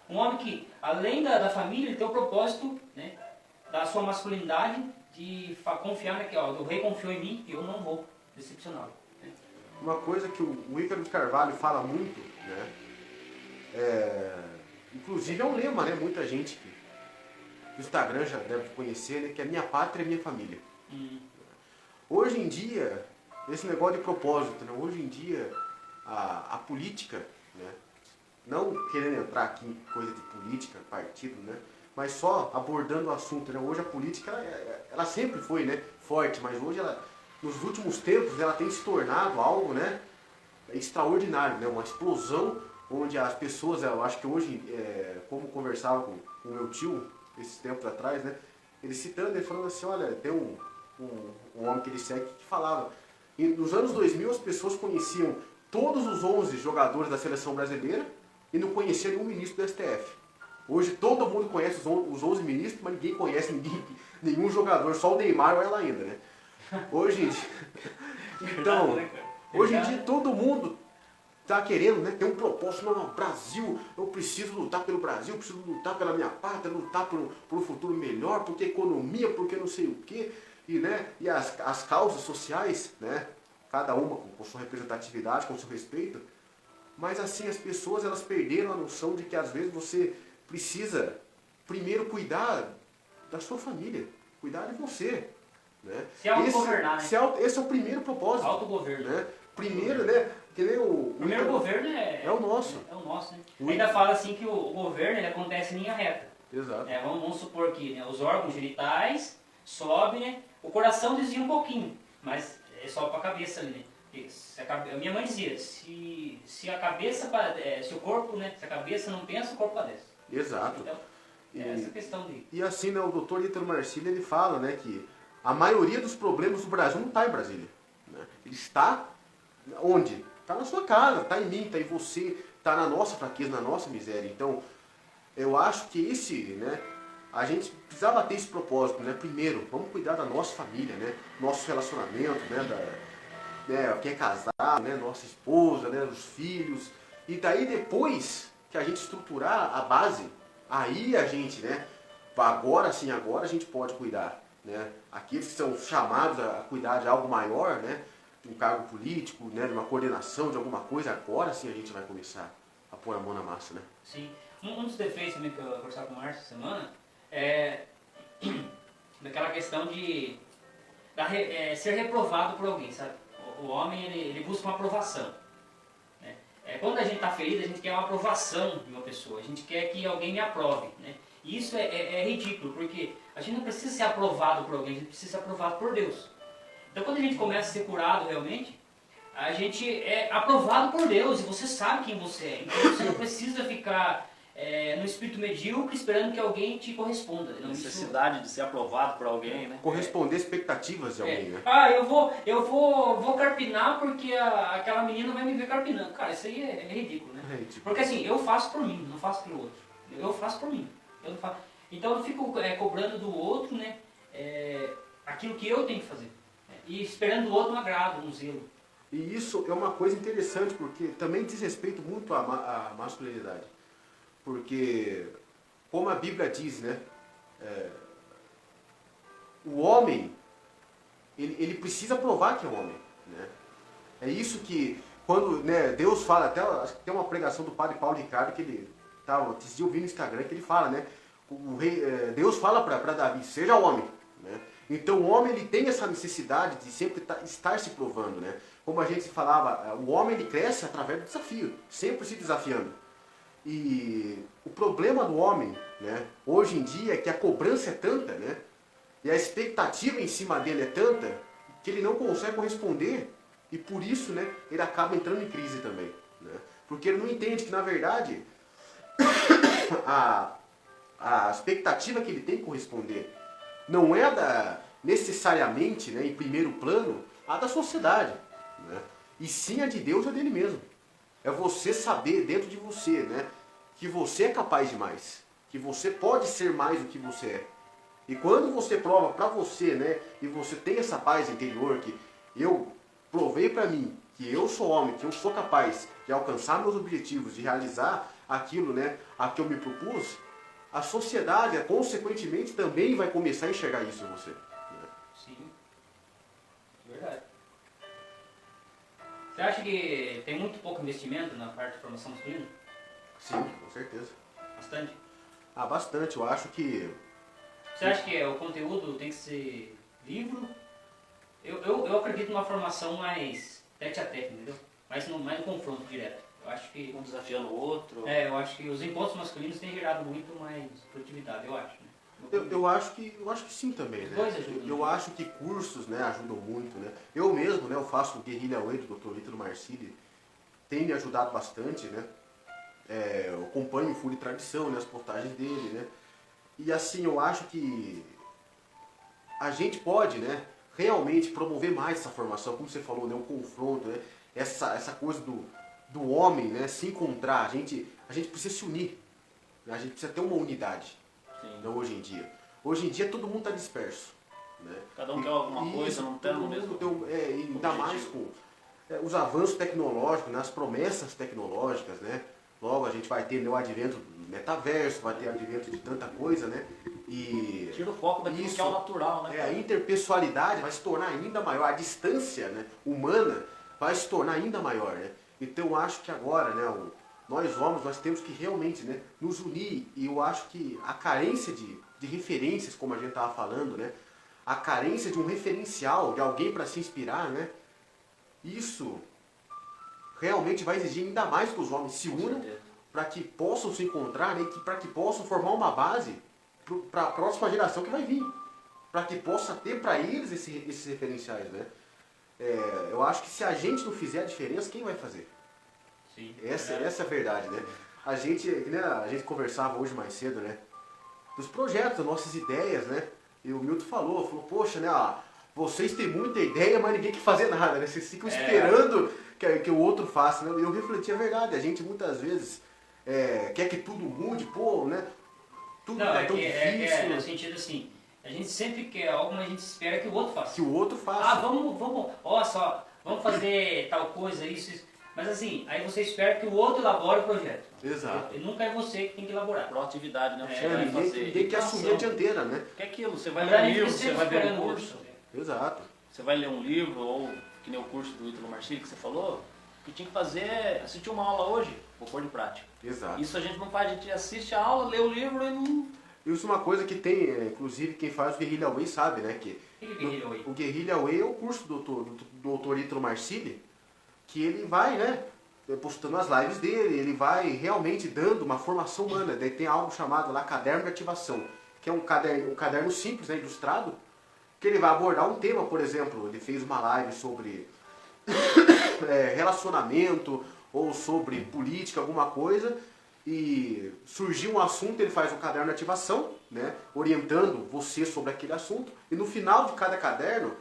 Um homem que, além da família, ele tem o propósito, né, da sua masculinidade, de confiar naquilo, ó, o rei confiou em mim e eu não vou decepcioná-lo. Né? Uma coisa que o Ícaro de Carvalho fala muito, né, inclusive é um lema, né, muita gente que o Instagram já deve conhecer, né, que é minha pátria é minha família. Hoje em dia, esse negócio de propósito, né, hoje em dia, a política, né, não querendo entrar aqui em coisa de política, partido, né, mas só abordando o assunto, né? Hoje a política, ela sempre foi, né, forte, mas hoje ela, nos últimos tempos, ela tem se tornado algo, né, extraordinário, né? Uma explosão onde as pessoas, eu acho que hoje, como conversava com o meu tio, esses tempos atrás, né, ele citando, ele falando assim, olha, tem um homem que ele segue que falava, e nos anos 2000 as pessoas conheciam todos os 11 jogadores da seleção brasileira e não conheciam nenhum ministro do STF. Hoje todo mundo conhece os 11 ministros, mas ninguém conhece nenhum jogador, só o Neymar ou ela ainda, né? Hoje em dia, então, hoje em dia todo mundo está querendo, né, ter um propósito. Não, Brasil, eu preciso lutar pelo Brasil, eu preciso lutar pela minha pátria, lutar por um futuro melhor, porque economia, porque não sei o quê. E, né, e as causas sociais, né, cada uma com sua representatividade, com seu respeito. Mas assim, as pessoas elas perderam a noção de que às vezes você precisa primeiro cuidar da sua família, cuidar de você. Né? Se autogovernar, né? Esse é o primeiro propósito. Autogoverno. Né? Primeiro, né? Que nem O primeiro governo é o nosso. É o nosso, né? Ainda fala assim que o governo ele acontece em linha reta. Exato. Vamos supor que, né, os órgãos genitais sobem, né? O coração desvia um pouquinho, mas é só para a cabeça ali, né? A minha mãe dizia, se a cabeça, se o corpo, né? Se a cabeça não pensa, o corpo padece. Exato. Então, essa questão de... E assim, né, o doutor Ítalo Marcílio, ele fala, né, que a maioria dos problemas do Brasil não está em Brasília. Né? Ele está onde? Está na sua casa, está em mim, está em você, está na nossa fraqueza, na nossa miséria. Então, eu acho que né, a gente precisava ter esse propósito, né? Primeiro, vamos cuidar da nossa família, né? Nosso relacionamento, né, quem é casado, né, nossa esposa, né, os filhos. E daí depois que a gente estruturar a base, aí a gente, né, agora sim, agora a gente pode cuidar, né? Aqueles que são chamados a cuidar de algo maior, né, de um cargo político, né, de uma coordenação, de alguma coisa, agora sim a gente vai começar a pôr a mão na massa, né? Sim. Um dos defeitos também que eu conversava com o Márcio essa semana é daquela questão de ser reprovado por alguém, sabe? O homem, ele busca uma aprovação. Né? Quando a gente está feliz, a gente quer uma aprovação de uma pessoa. A gente quer que alguém me aprove. Né? E isso é ridículo, porque a gente não precisa ser aprovado por alguém, a gente precisa ser aprovado por Deus. Então, quando a gente começa a ser curado realmente, a gente é aprovado por Deus e você sabe quem você é. Então, você não precisa ficar no espírito medíocre esperando que alguém te corresponda. A necessidade de ser aprovado por alguém, né? Corresponder expectativas de alguém, né? Eu vou carpinar porque aquela menina vai me ver carpinando. Cara, isso aí é ridículo, né? É ridículo. Porque assim, eu faço por mim, não faço pelo outro. Eu faço por mim. Eu não faço. Então eu não fico cobrando do outro, né? Aquilo que eu tenho que fazer. E esperando do outro um agrado, um zelo. E isso é uma coisa interessante, porque também diz respeito muito à masculinidade. Porque, como a Bíblia diz, né, o homem, ele precisa provar que é homem. Né? É isso que, quando, né, Deus fala, até acho que tem uma pregação do padre Paulo Ricardo, que ele estava ouvindo no Instagram, que ele fala, né, Deus fala para Davi, seja homem. Né? Então o homem ele tem essa necessidade de sempre estar se provando. Né? Como a gente falava, o homem ele cresce através do desafio, sempre se desafiando. E o problema do homem, né, hoje em dia é que a cobrança é tanta, né, e a expectativa em cima dele é tanta que ele não consegue corresponder e por isso, né, ele acaba entrando em crise também. Né, porque ele não entende que na verdade a expectativa que ele tem que corresponder não é necessariamente, né, em primeiro plano, a da sociedade, né, e sim a de Deus e a dele mesmo. É você saber dentro de você, né, que você é capaz de mais, que você pode ser mais do que você é. E quando você prova para você, né, e você tem essa paz interior, que eu provei para mim que eu sou homem, que eu sou capaz de alcançar meus objetivos, de realizar aquilo, né, a que eu me propus, a sociedade, consequentemente, também vai começar a enxergar isso em você. Né? Sim, verdade. Você acha que tem muito pouco investimento na parte de formação masculina? Sim, com certeza. Bastante? Ah, bastante. Eu acho que... Você acha que o conteúdo tem que ser livro? Eu acredito numa formação mais tete a tete, entendeu? Mais no confronto direto. Eu acho que, Um desafiando o outro. eu acho que os encontros masculinos têm gerado muito mais produtividade, eu acho, né? Eu acho que sim também, Os né? dois ajudam, Eu né? acho que cursos, né, ajudam muito, né? Eu mesmo, né, eu faço o Guerrilla Way do Dr. Ítalo Marcilli, tem me ajudado bastante, né? Eu acompanho o Fúria e Tradição, né, as postagens dele, né? E assim, eu acho que a gente pode, né, realmente promover mais essa formação, como você falou, né, o confronto, né? Essa coisa do homem, né, se encontrar, a gente precisa se unir, né? A gente precisa ter uma unidade. Sim. Não hoje em dia. Hoje em dia todo mundo está disperso. Né? Cada um quer alguma coisa, não tem o mesmo. Ainda mais com os avanços tecnológicos, né? As promessas tecnológicas, né? Logo a gente vai ter, né, o advento do metaverso, vai ter o advento de tanta coisa, né? E Tira o foco daquilo que é o natural, né? a interpessoalidade vai se tornar ainda maior, a distância, né, humana vai se tornar ainda maior, né? Então eu acho que agora, né, nós homens, nós temos que realmente, né, nos unir, e eu acho que a carência de referências, como a gente estava falando, né, a carência de um referencial, de alguém para se inspirar, né, isso realmente vai exigir ainda mais que os homens se Com unam certeza. para que possam se encontrar, né, para que possam formar uma base para a próxima geração que vai vir, para que possa ter para eles esses referenciais, né. Eu acho que se a gente não fizer a diferença, quem vai fazer? Sim. Essa é a verdade, né? A gente conversava hoje mais cedo, né? Dos projetos, das nossas ideias, né? E o Milton falou, poxa, né? Vocês têm muita ideia, mas ninguém quer fazer nada, né? Vocês ficam esperando que o outro faça, né? Eu refleti a verdade, a gente muitas vezes quer que tudo mude, pô, né? Tudo Não, tá é tão que difícil. no sentido assim, a gente sempre quer algo, mas a gente espera que o outro faça. Que o outro faça. Ah, vamos, olha só, vamos fazer tal coisa, isso. Mas assim, aí você espera que o outro elabore o projeto. Exato. E nunca é você que tem que elaborar. Proatividade, né? O que você vai Ninguém, fazer. ninguém quer assumir a dianteira, né? Que é aquilo, você vai Na ler um verdade, livro, você você vai ver um esperando o outro curso, fazer. Exato. você vai ler um livro, ou que nem o curso do Ítalo Marcilli que você falou, o que tinha que fazer é assistir uma aula hoje, vou pôr de prática. Exato. Isso a gente não faz, a gente assiste a aula, lê o livro e não... Isso é uma coisa que tem, inclusive quem faz o Guerrilla Way sabe, né? Que O que é Guerrilla Way? o Guerrilla Way é o curso do Dr. Ítalo Marcilli, que ele vai, né, postando as lives dele, ele vai realmente dando uma formação humana. Daí tem algo chamado lá Caderno de Ativação, que é um caderno simples, né, ilustrado, que ele vai abordar um tema, por exemplo, ele fez uma live sobre relacionamento ou sobre política, alguma coisa, e surgiu um assunto, ele faz um caderno de ativação, né, orientando você sobre aquele assunto, e no final de cada caderno,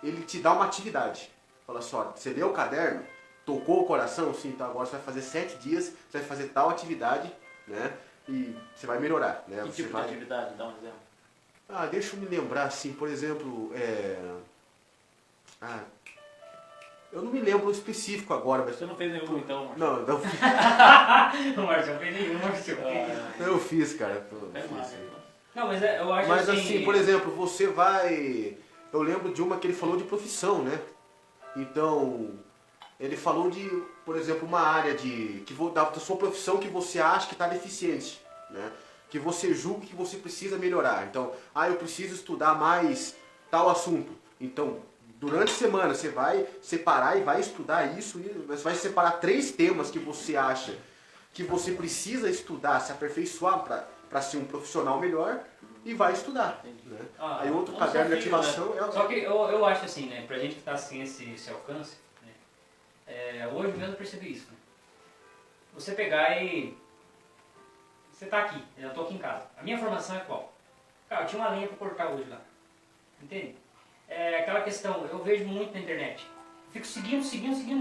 ele te dá uma atividade. Fala assim, ó, você leu o caderno, tocou o coração, sim, então agora você vai fazer 7 dias, você vai fazer tal atividade, né, e você vai melhorar. Né, Que você tipo vai... de atividade? Dá um exemplo. Deixa eu me lembrar, assim, por exemplo, eu não me lembro específico agora, mas... Você não fez nenhum, então, Marcelo? Não fiz. O Marcelo fez nenhum, Marcelo. Eu fiz, cara. É Fiz. mais, Não, mas eu acho Mas assim, por exemplo, você vai... Eu lembro de uma que ele falou de profissão, né? Então, ele falou de, por exemplo, uma área da sua profissão que você acha que está deficiente, né? Que você julga que você precisa melhorar. Então, eu preciso estudar mais tal assunto. Então, durante a semana você vai separar e vai estudar isso, e você vai separar 3 temas que você acha que você precisa estudar, se aperfeiçoar para ser um profissional melhor, e vai estudar. Né? Aí outro caderno de ativação né? Só que eu acho assim, né, pra gente que tá sem esse alcance, né, hoje mesmo eu percebi isso. Né? Você pegar e... Você tá aqui, eu tô aqui em casa. A minha formação é qual? Cara, eu tinha uma lenha pra cortar hoje lá. Entende? Aquela questão, eu vejo muito na internet. Fico seguindo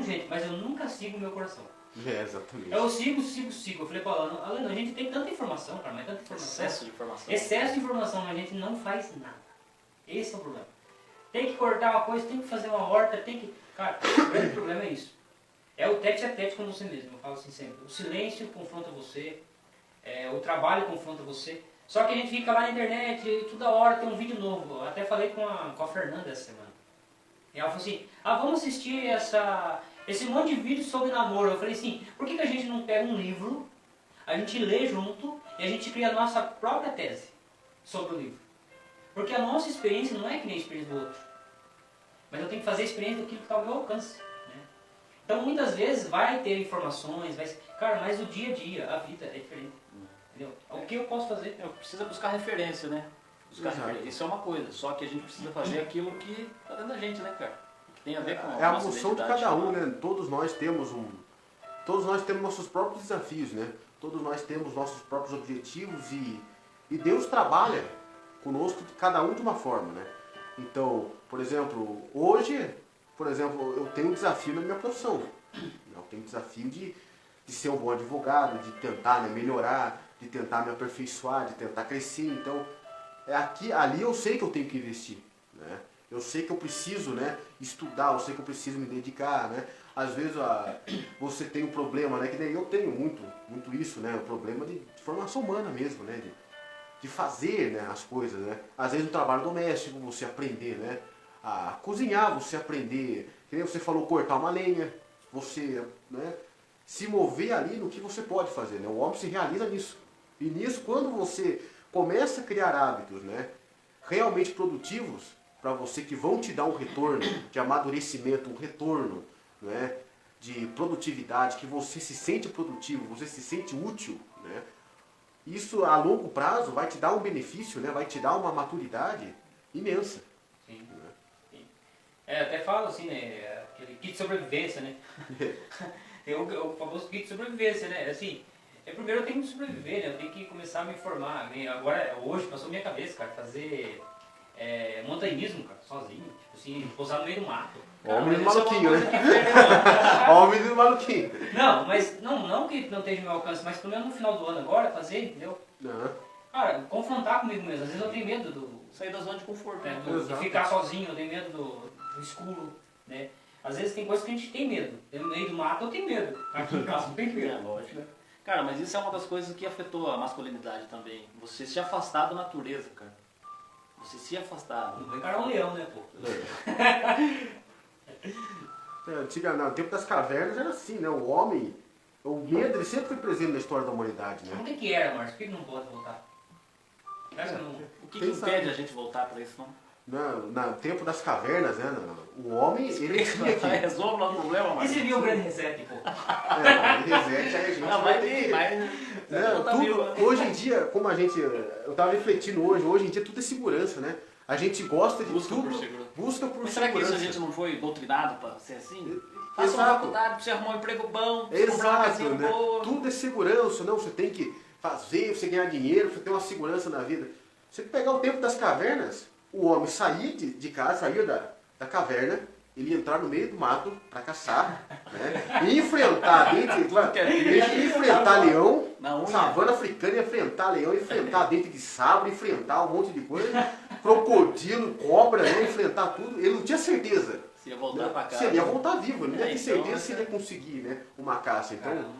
gente, mas eu nunca sigo o meu coração. Exatamente. Eu sigo. Eu falei pra Alano, a gente tem tanta informação, cara, mas tanta informação. Excesso de informação. Excesso de informação, mas a gente não faz nada. Esse é o problema. Tem que cortar uma coisa, tem que fazer uma horta, tem que... Cara, o grande problema é isso. É o tete a tete com você mesmo, eu falo assim sempre. O silêncio confronta você, o trabalho confronta você. Só que a gente fica lá na internet e toda hora tem um vídeo novo. Eu até falei com a Fernanda essa semana. E ela falou assim, vamos assistir esse monte de vídeo sobre namoro. Eu falei assim, por que a gente não pega um livro, a gente lê junto e a gente cria a nossa própria tese sobre o livro? Porque a nossa experiência não é que nem a experiência do outro. Mas eu tenho que fazer a experiência daquilo que está ao meu alcance. Né? Então muitas vezes vai ter informações, cara, mas o dia a dia, a vida é diferente. Entendeu? O que eu posso fazer? Precisa buscar referência, né? Buscar Exato. referência. Isso é uma coisa, só que a gente precisa fazer aquilo que tá dentro da gente, né, cara? Que tem a ver com É a nossa função de identidade. cada um, né? Todos nós temos nossos próprios desafios, né? Todos nós temos nossos próprios objetivos e Deus trabalha conosco, cada um de uma forma, né? Então, por exemplo, hoje, eu tenho um desafio na minha profissão. Eu tenho um desafio de ser um bom advogado, de tentar, né, melhorar, de tentar me aperfeiçoar, de tentar crescer. Então, ali eu sei que eu tenho que investir, né? Eu sei que eu preciso, né, estudar, eu sei que eu preciso me dedicar, né? Às vezes você tem um problema, né, que nem eu tenho muito isso, né? O problema de formação humana mesmo, né? De fazer, né, as coisas, né? Às vezes no trabalho doméstico você aprender, né, a cozinhar, você aprender, que nem você falou, cortar uma lenha, você, né, se mover ali no que você pode fazer, né? O homem se realiza nisso. E nisso, quando você começa a criar hábitos, né, realmente produtivos para você, que vão te dar um retorno de amadurecimento, um retorno, né, de produtividade, que você se sente produtivo, você se sente útil, né? Isso a longo prazo vai te dar um benefício, né? Vai te dar uma maturidade imensa. Sim. Sim. Até falo assim, né? Aquele kit de sobrevivência, né? Tem o famoso kit de sobrevivência, né? Assim, primeiro eu tenho que sobreviver, né? Eu tenho que começar a me formar. Agora, hoje, passou minha cabeça, cara, fazer montanhismo, cara, sozinho. Tipo assim, pousar no meio do mato. Cara, Homem do mas isso é uma maluquinho, coisa né? que perdeu. Homem do maluquinho. Não, mas não que não esteja no meu alcance, mas pelo menos no final do ano agora, fazer, entendeu? Não. Cara, confrontar comigo mesmo. Às vezes eu tenho medo Sair da zona de conforto. de ficar sozinho, eu tenho medo do escuro, né? Às vezes tem coisas que a gente tem medo. No meio do mato eu tenho medo. Aqui em casa não tem medo. Lógico. Cara, mas isso é uma das coisas que afetou a masculinidade também. Você se afastar da natureza, cara. Você se afastar. Não vem encarar um leão, né, pô? No tempo das cavernas era assim, né? O homem, o medo, ele sempre foi presente na história da humanidade, Por né? que era, Márcio? Por que não pode voltar? Acho que não... O que Quem impede sabe? a gente voltar pra isso, não? No tempo das cavernas, né? O homem, ele tinha que... Resolve o nosso problema, E mas. você viu o grande reset, pô? Reset, aí a gente Não, vai vai ter vir, que... mas. Né, Tá vivo, né? hoje em dia, como a gente... Eu tava refletindo hoje em dia tudo é segurança, né? A gente gosta de Busca tudo... por segurança. Busca por Mas será que isso segurança. a gente não foi doutrinado pra ser assim? Faça uma Exato. faculdade pra você arrumar um emprego bom, pra você comprar uma Exato, casinha né? boa. Tudo é segurança, não? Você tem que fazer, você ganhar dinheiro, você ter uma segurança na vida. Você pegar o tempo das cavernas, o homem saía de casa, saía da caverna, ele ia entrar no meio do mato para caçar, né? E enfrentar enfrentar leão, Na unha. savana africana, enfrentar leão, enfrentar dente de sabre, enfrentar um monte de coisa, crocodilo, cobra, né? Enfrentar tudo. Ele não tinha certeza. Se ia voltar pra casa. Se ele ia voltar vivo, ele não tinha Então, certeza se ele ia conseguir, né, uma caça. Então, Caramba.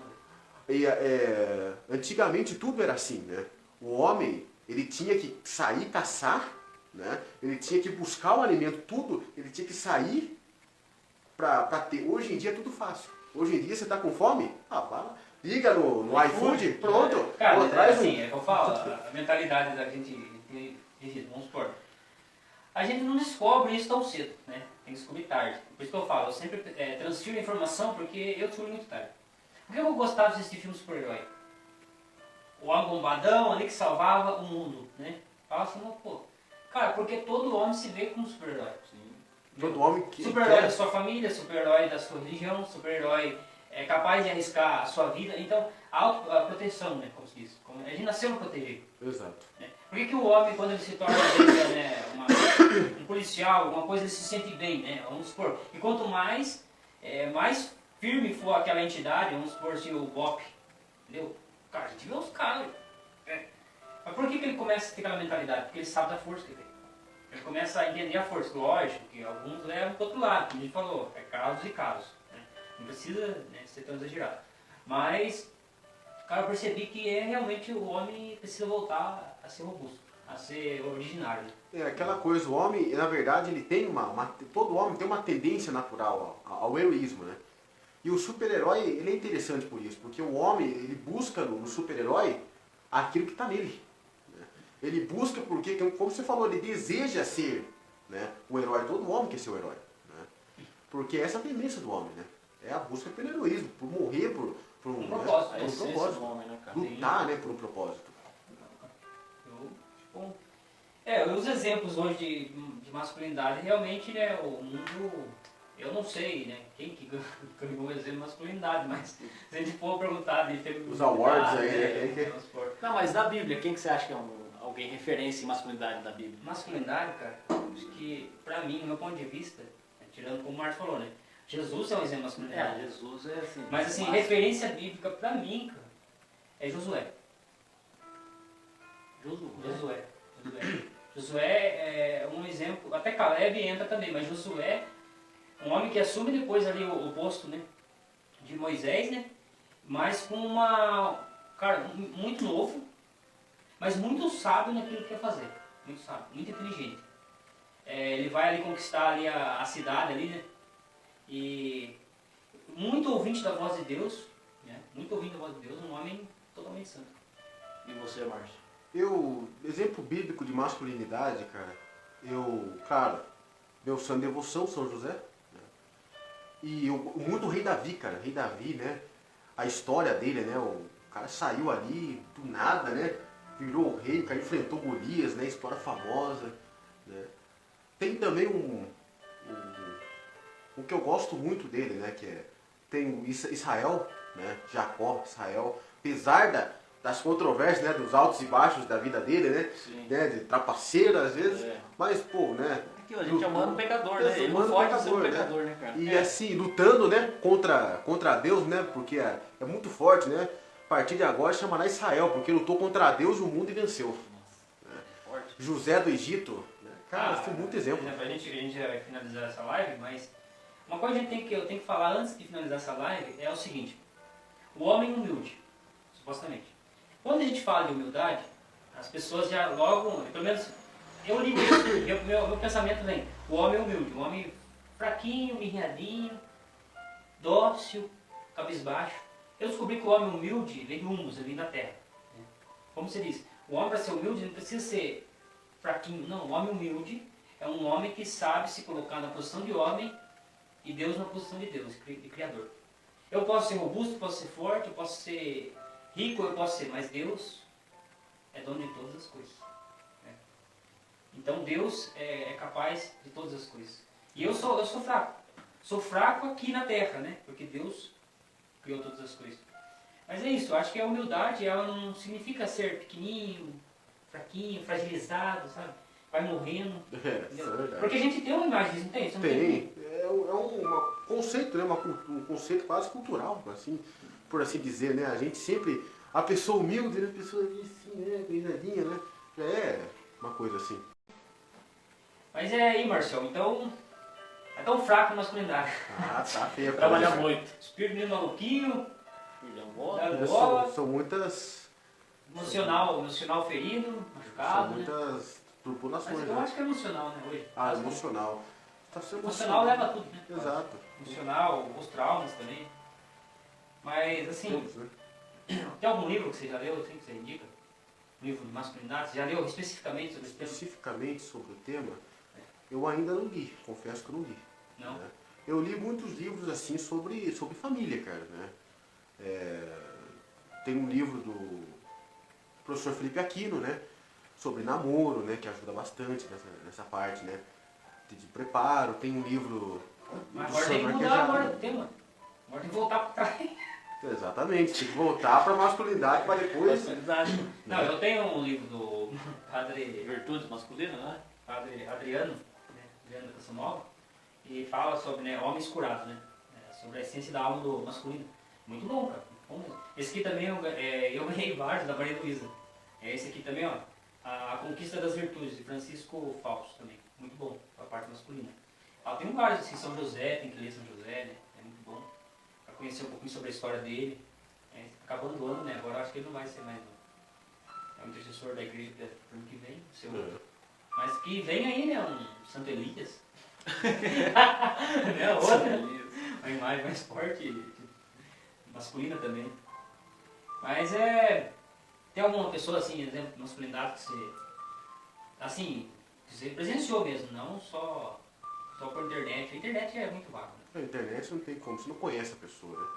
antigamente tudo era assim, né? O homem, ele tinha que sair caçar, né? Ele tinha que buscar o alimento, tudo, ele tinha que sair para ter. Hoje em dia é tudo fácil. Hoje em dia você está com fome? Ah, fala. Liga no iFood, pronto. Cara, Pô, mas traz assim, é que eu falo, a mentalidade da gente, vamos supor, a gente não descobre isso tão cedo, né? Tem que descobrir tarde. Por isso que eu falo, eu sempre transfiro a informação porque eu descobri muito tarde. Por que eu gostava de assistir filme de super-herói? O homem bombadão ali que salvava o mundo, né? Fala assim, não, pô. Cara, porque todo homem se vê como super-herói. Todo homem que Super-herói quer. da sua família, super-herói da sua religião, super-herói capaz de arriscar a sua vida. Então, a proteção, né, como se diz. A gente nasceu para proteger. Exato. Né? Por que o homem, quando ele se torna né, um policial, alguma coisa, ele se sente bem, né? Vamos supor. E quanto mais firme for aquela entidade, vamos supor se o BOP, entendeu? Cara, a gente vê os caras. Né? Mas por que ele começa a ter aquela mentalidade? Porque ele sabe da força que tem. Ele começa a entender a força. Lógico que alguns levam para o outro lado, como a gente falou, é casos e casos. Né? Não precisa, né, ser tão exagerado. Mas, cara, eu percebi que realmente o homem precisa voltar a ser robusto, a ser originário. Né? É aquela coisa, o homem, na verdade, ele tem todo homem tem uma tendência natural ao heroísmo, né? E o super-herói, ele é interessante por isso, porque o homem, ele busca no super-herói aquilo que está nele. Né? Ele busca porque, como você falou, ele deseja ser, né, um herói. Todo homem quer ser o herói. Né? Porque essa é a tendência do homem, né? É a busca pelo heroísmo, por morrer por Um propósito. A por um essência propósito. do homem, né, cara? Lutar, né, por um propósito. Tipo, os exemplos hoje de masculinidade, realmente, né, o mundo, eu não sei, né, quem que ganhou o exemplo de masculinidade, mas se a gente for perguntar de feminilidade... Os awards aí, né, quem que- vamos supor. Não, mas da Bíblia, quem que você acha que é alguém referência em masculinidade da Bíblia? Masculinidade, cara, acho que, pra mim, do meu ponto de vista, né, tirando como o Marcos falou, né, Jesus é um exemplo de masculinidade. Jesus é assim. Mas, assim, referência bíblica pra mim, cara, é Josué. Josué. Josué é um exemplo, até Caleb entra também, mas Josué, um homem que assume depois ali o posto, né, de Moisés, né, mas com cara, muito novo, mas muito sábio naquilo que quer fazer, muito sábio, muito inteligente. Ele vai ali conquistar ali a cidade ali, né, e muito ouvinte da voz de Deus, né, muito ouvinte da voz de Deus, um homem totalmente santo. E você, Márcio? Exemplo bíblico de masculinidade, cara, claro, meu santo de devoção, São José, né? E muito o rei Davi, cara, rei Davi, né, a história dele, né, o cara saiu ali do nada, né, virou o rei, o cara enfrentou Golias, né, história famosa, né. Tem também o que eu gosto muito dele, né, tem o Israel, né, Jacó, Israel, apesar das controvérsias, né, dos altos e baixos da vida dele, né, Sim. né, de trapaceira às vezes, mas pô, né, Aqui, a gente é humano pecador, né? Ele não humano pode ser um pecador, né? pecador, né, cara? e assim, lutando, né, contra Deus, né, porque é muito forte, né, a partir de agora chamará Israel, porque lutou contra Deus e o mundo e venceu. Nossa, é forte. José do Egito, né, cara, tem muito exemplo. Por exemplo, a gente vai finalizar essa live, mas uma coisa que eu tenho que falar antes de finalizar essa live é o seguinte: o homem humilde, supostamente. Quando a gente fala de humildade, as pessoas já logo, pelo menos eu ligo isso, meu pensamento vem: o homem humilde, o homem fraquinho, mirradinho, dócil, cabisbaixo. Eu descobri que o homem humilde vem do humus, ele vem da terra. Né? Como se diz, o homem, para ser humilde, não precisa ser fraquinho. Não, o homem humilde é um homem que sabe se colocar na posição de homem e Deus na posição de Deus, de Criador. Eu posso ser robusto, eu posso ser forte, eu posso ser rico, eu posso ser, mas Deus é dono de todas as coisas. Né? Então Deus é capaz de todas as coisas. E eu sou fraco. Sou fraco aqui na terra, né? Porque Deus criou todas as coisas. Mas é isso, eu acho que a humildade ela não significa ser pequenininho, fraquinho, fragilizado, sabe? Vai morrendo. Isso é verdade. Porque a gente tem uma imagem disso, não tem? Você não Tem, um conceito, né, um conceito quase cultural, assim, por assim dizer, né, a gente sempre, a pessoa humilde, né, a pessoa assim, né, beiradinha, né, já é uma coisa assim. Mas é aí, Marcelo, então é tão fraco a masculinidade. Ah, tá feia. Trabalhar muito. Espírito de maluquinho, Filhão bom. dá bola, São muitas, emocional ferido, são machucado, né? muitas Mas tribulações, eu né. acho que é emocional, né, hoje. Ah, emocional. Tá sendo Emocional leva tudo, né? Exato. Emocional, os traumas também. Mas, assim, Todos, né. tem algum livro que você já leu, assim, que você indica? Um livro de masculinidade? Você já leu especificamente sobre esse tema? Especificamente sobre o tema, eu ainda não li, confesso que eu não li. Não? Né? Eu li muitos livros assim sobre família, cara, né? Tem um livro do professor Felipe Aquino, né? Sobre namoro, né? Que ajuda bastante nessa parte, né? De preparo. Tem um livro Mas do agora tem que Sandro mudar Arquejado. agora o tema. Agora tem que voltar para trás. Exatamente, tem que voltar para a masculinidade para depois. Personalidade. Não, eu tenho um livro do padre Virtudes masculinas, né? Adriano, né, Adriano da Canção Nova, e fala sobre, né, homens curados, né, sobre a essência da alma do masculino. Muito bom, cara. Bom mesmo. Esse aqui também eu ganhei vários da Maria Luísa. Esse aqui também, ó, A Conquista das Virtudes, de Francisco Fausto também. Muito bom, para a parte masculina. Tem vários, assim, São José, tem que ler São José, né, é muito bom. Para conhecer um pouquinho sobre a história dele. Acabando o ano, né, agora eu acho que ele não vai ser mais, não. É o intercessor da igreja para o ano que vem, seu Mas que vem aí, né, um Santo Elias. Né, outra, uma imagem mais forte, masculina também. Mas tem alguma pessoa, assim, exemplo de masculinidade que você, assim, que você presenciou mesmo, não só só por internet. A internet é muito vaga. Na internet não tem como, você não conhece a pessoa, né?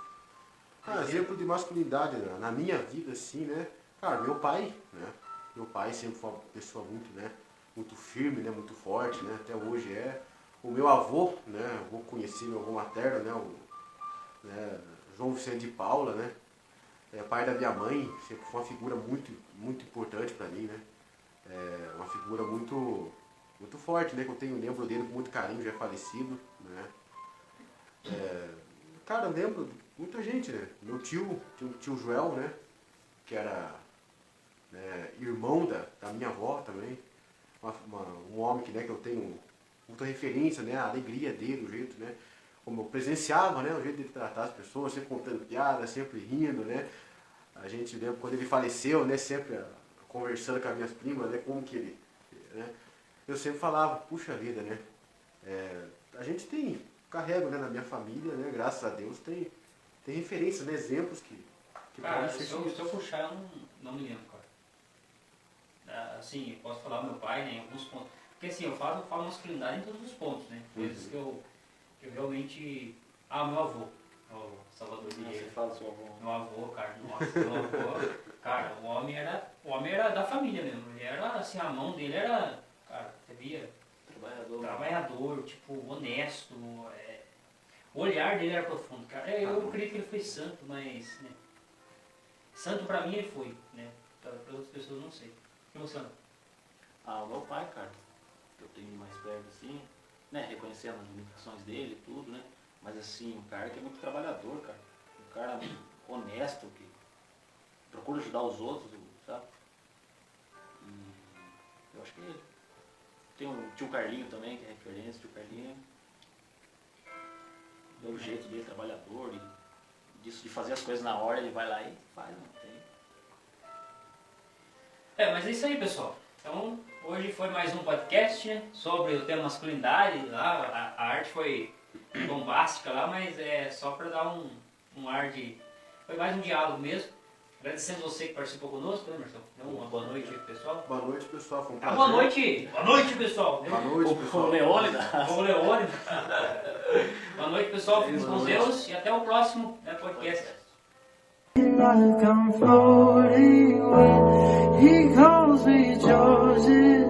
Exemplo de masculinidade na minha vida, assim, né? Cara, meu pai, né? Meu pai sempre foi uma pessoa muito, né? Muito firme, né? Muito forte, né? Até hoje é. O meu avô, né? Eu vou conhecer meu avô materno, né? Né? João Vicente de Paula, né? Pai da minha mãe, sempre foi uma figura muito, muito importante para mim, né? Uma figura muito, muito forte, né? Que eu lembro dele com muito carinho, já é falecido, né? Cara, eu lembro de muita gente, né? Meu tio, tinha um tio Joel, né? Que era, né, irmão da minha avó também. Um homem que, né, que eu tenho muita referência, né? A alegria dele, o jeito, né? Como eu presenciava, né? O jeito dele tratar as pessoas, sempre contando piada, sempre rindo, né? A gente lembra quando ele faleceu, né? Sempre conversando com as minhas primas, né? Como que ele, né? Eu sempre falava, puxa vida, né? A gente carrego, né, na minha família, né? Graças a Deus tem referências, né? Exemplos que Cara, podem ser se eu puxar, eu não me lembro, cara. Assim, eu posso falar do meu pai, né, em alguns pontos. Porque assim, eu falo masculinidade em todos os pontos, né? Coisas que eu realmente... meu avô, Salvador de Você Vieira. fala do seu avô. Meu avô, cara, nossa, meu avô, cara, o homem era da família mesmo. Ele era, assim, a mão dele era, cara, você via, trabalhador, tipo, honesto. O olhar dele era profundo, cara. Eu creio que ele foi santo, mas, né, santo pra mim ele foi, né? Para outras pessoas não sei. E você, Ana? O meu pai, cara, eu tenho mais perto assim, né, reconhecendo as limitações dele e tudo, né, mas assim, um cara que é muito trabalhador, cara, um cara honesto, que procura ajudar os outros, sabe, e eu acho que ele. Tem o tio Carlinho também, que é referência, tio Carlinho, o jeito dele, trabalhador, e disso de fazer as coisas na hora, ele vai lá e faz, não tem. Mas é isso aí, pessoal. Então, hoje foi mais um podcast, né, sobre o tema masculinidade. Lá, a arte foi bombástica lá, mas é só para dar um ar de... Foi mais um diálogo mesmo. Agradecendo você que participou conosco, né, Marcelo? Então, uma boa noite, pessoal. Boa noite, pessoal. Foi um prazer. Boa noite! Boa noite, pessoal! Boa noite, pessoal. O Leônidas. Vamos Leone. Boa noite, pessoal. Fiquem com Deus e até o próximo, né, podcast. Like I'm floating when he calls me Georgia.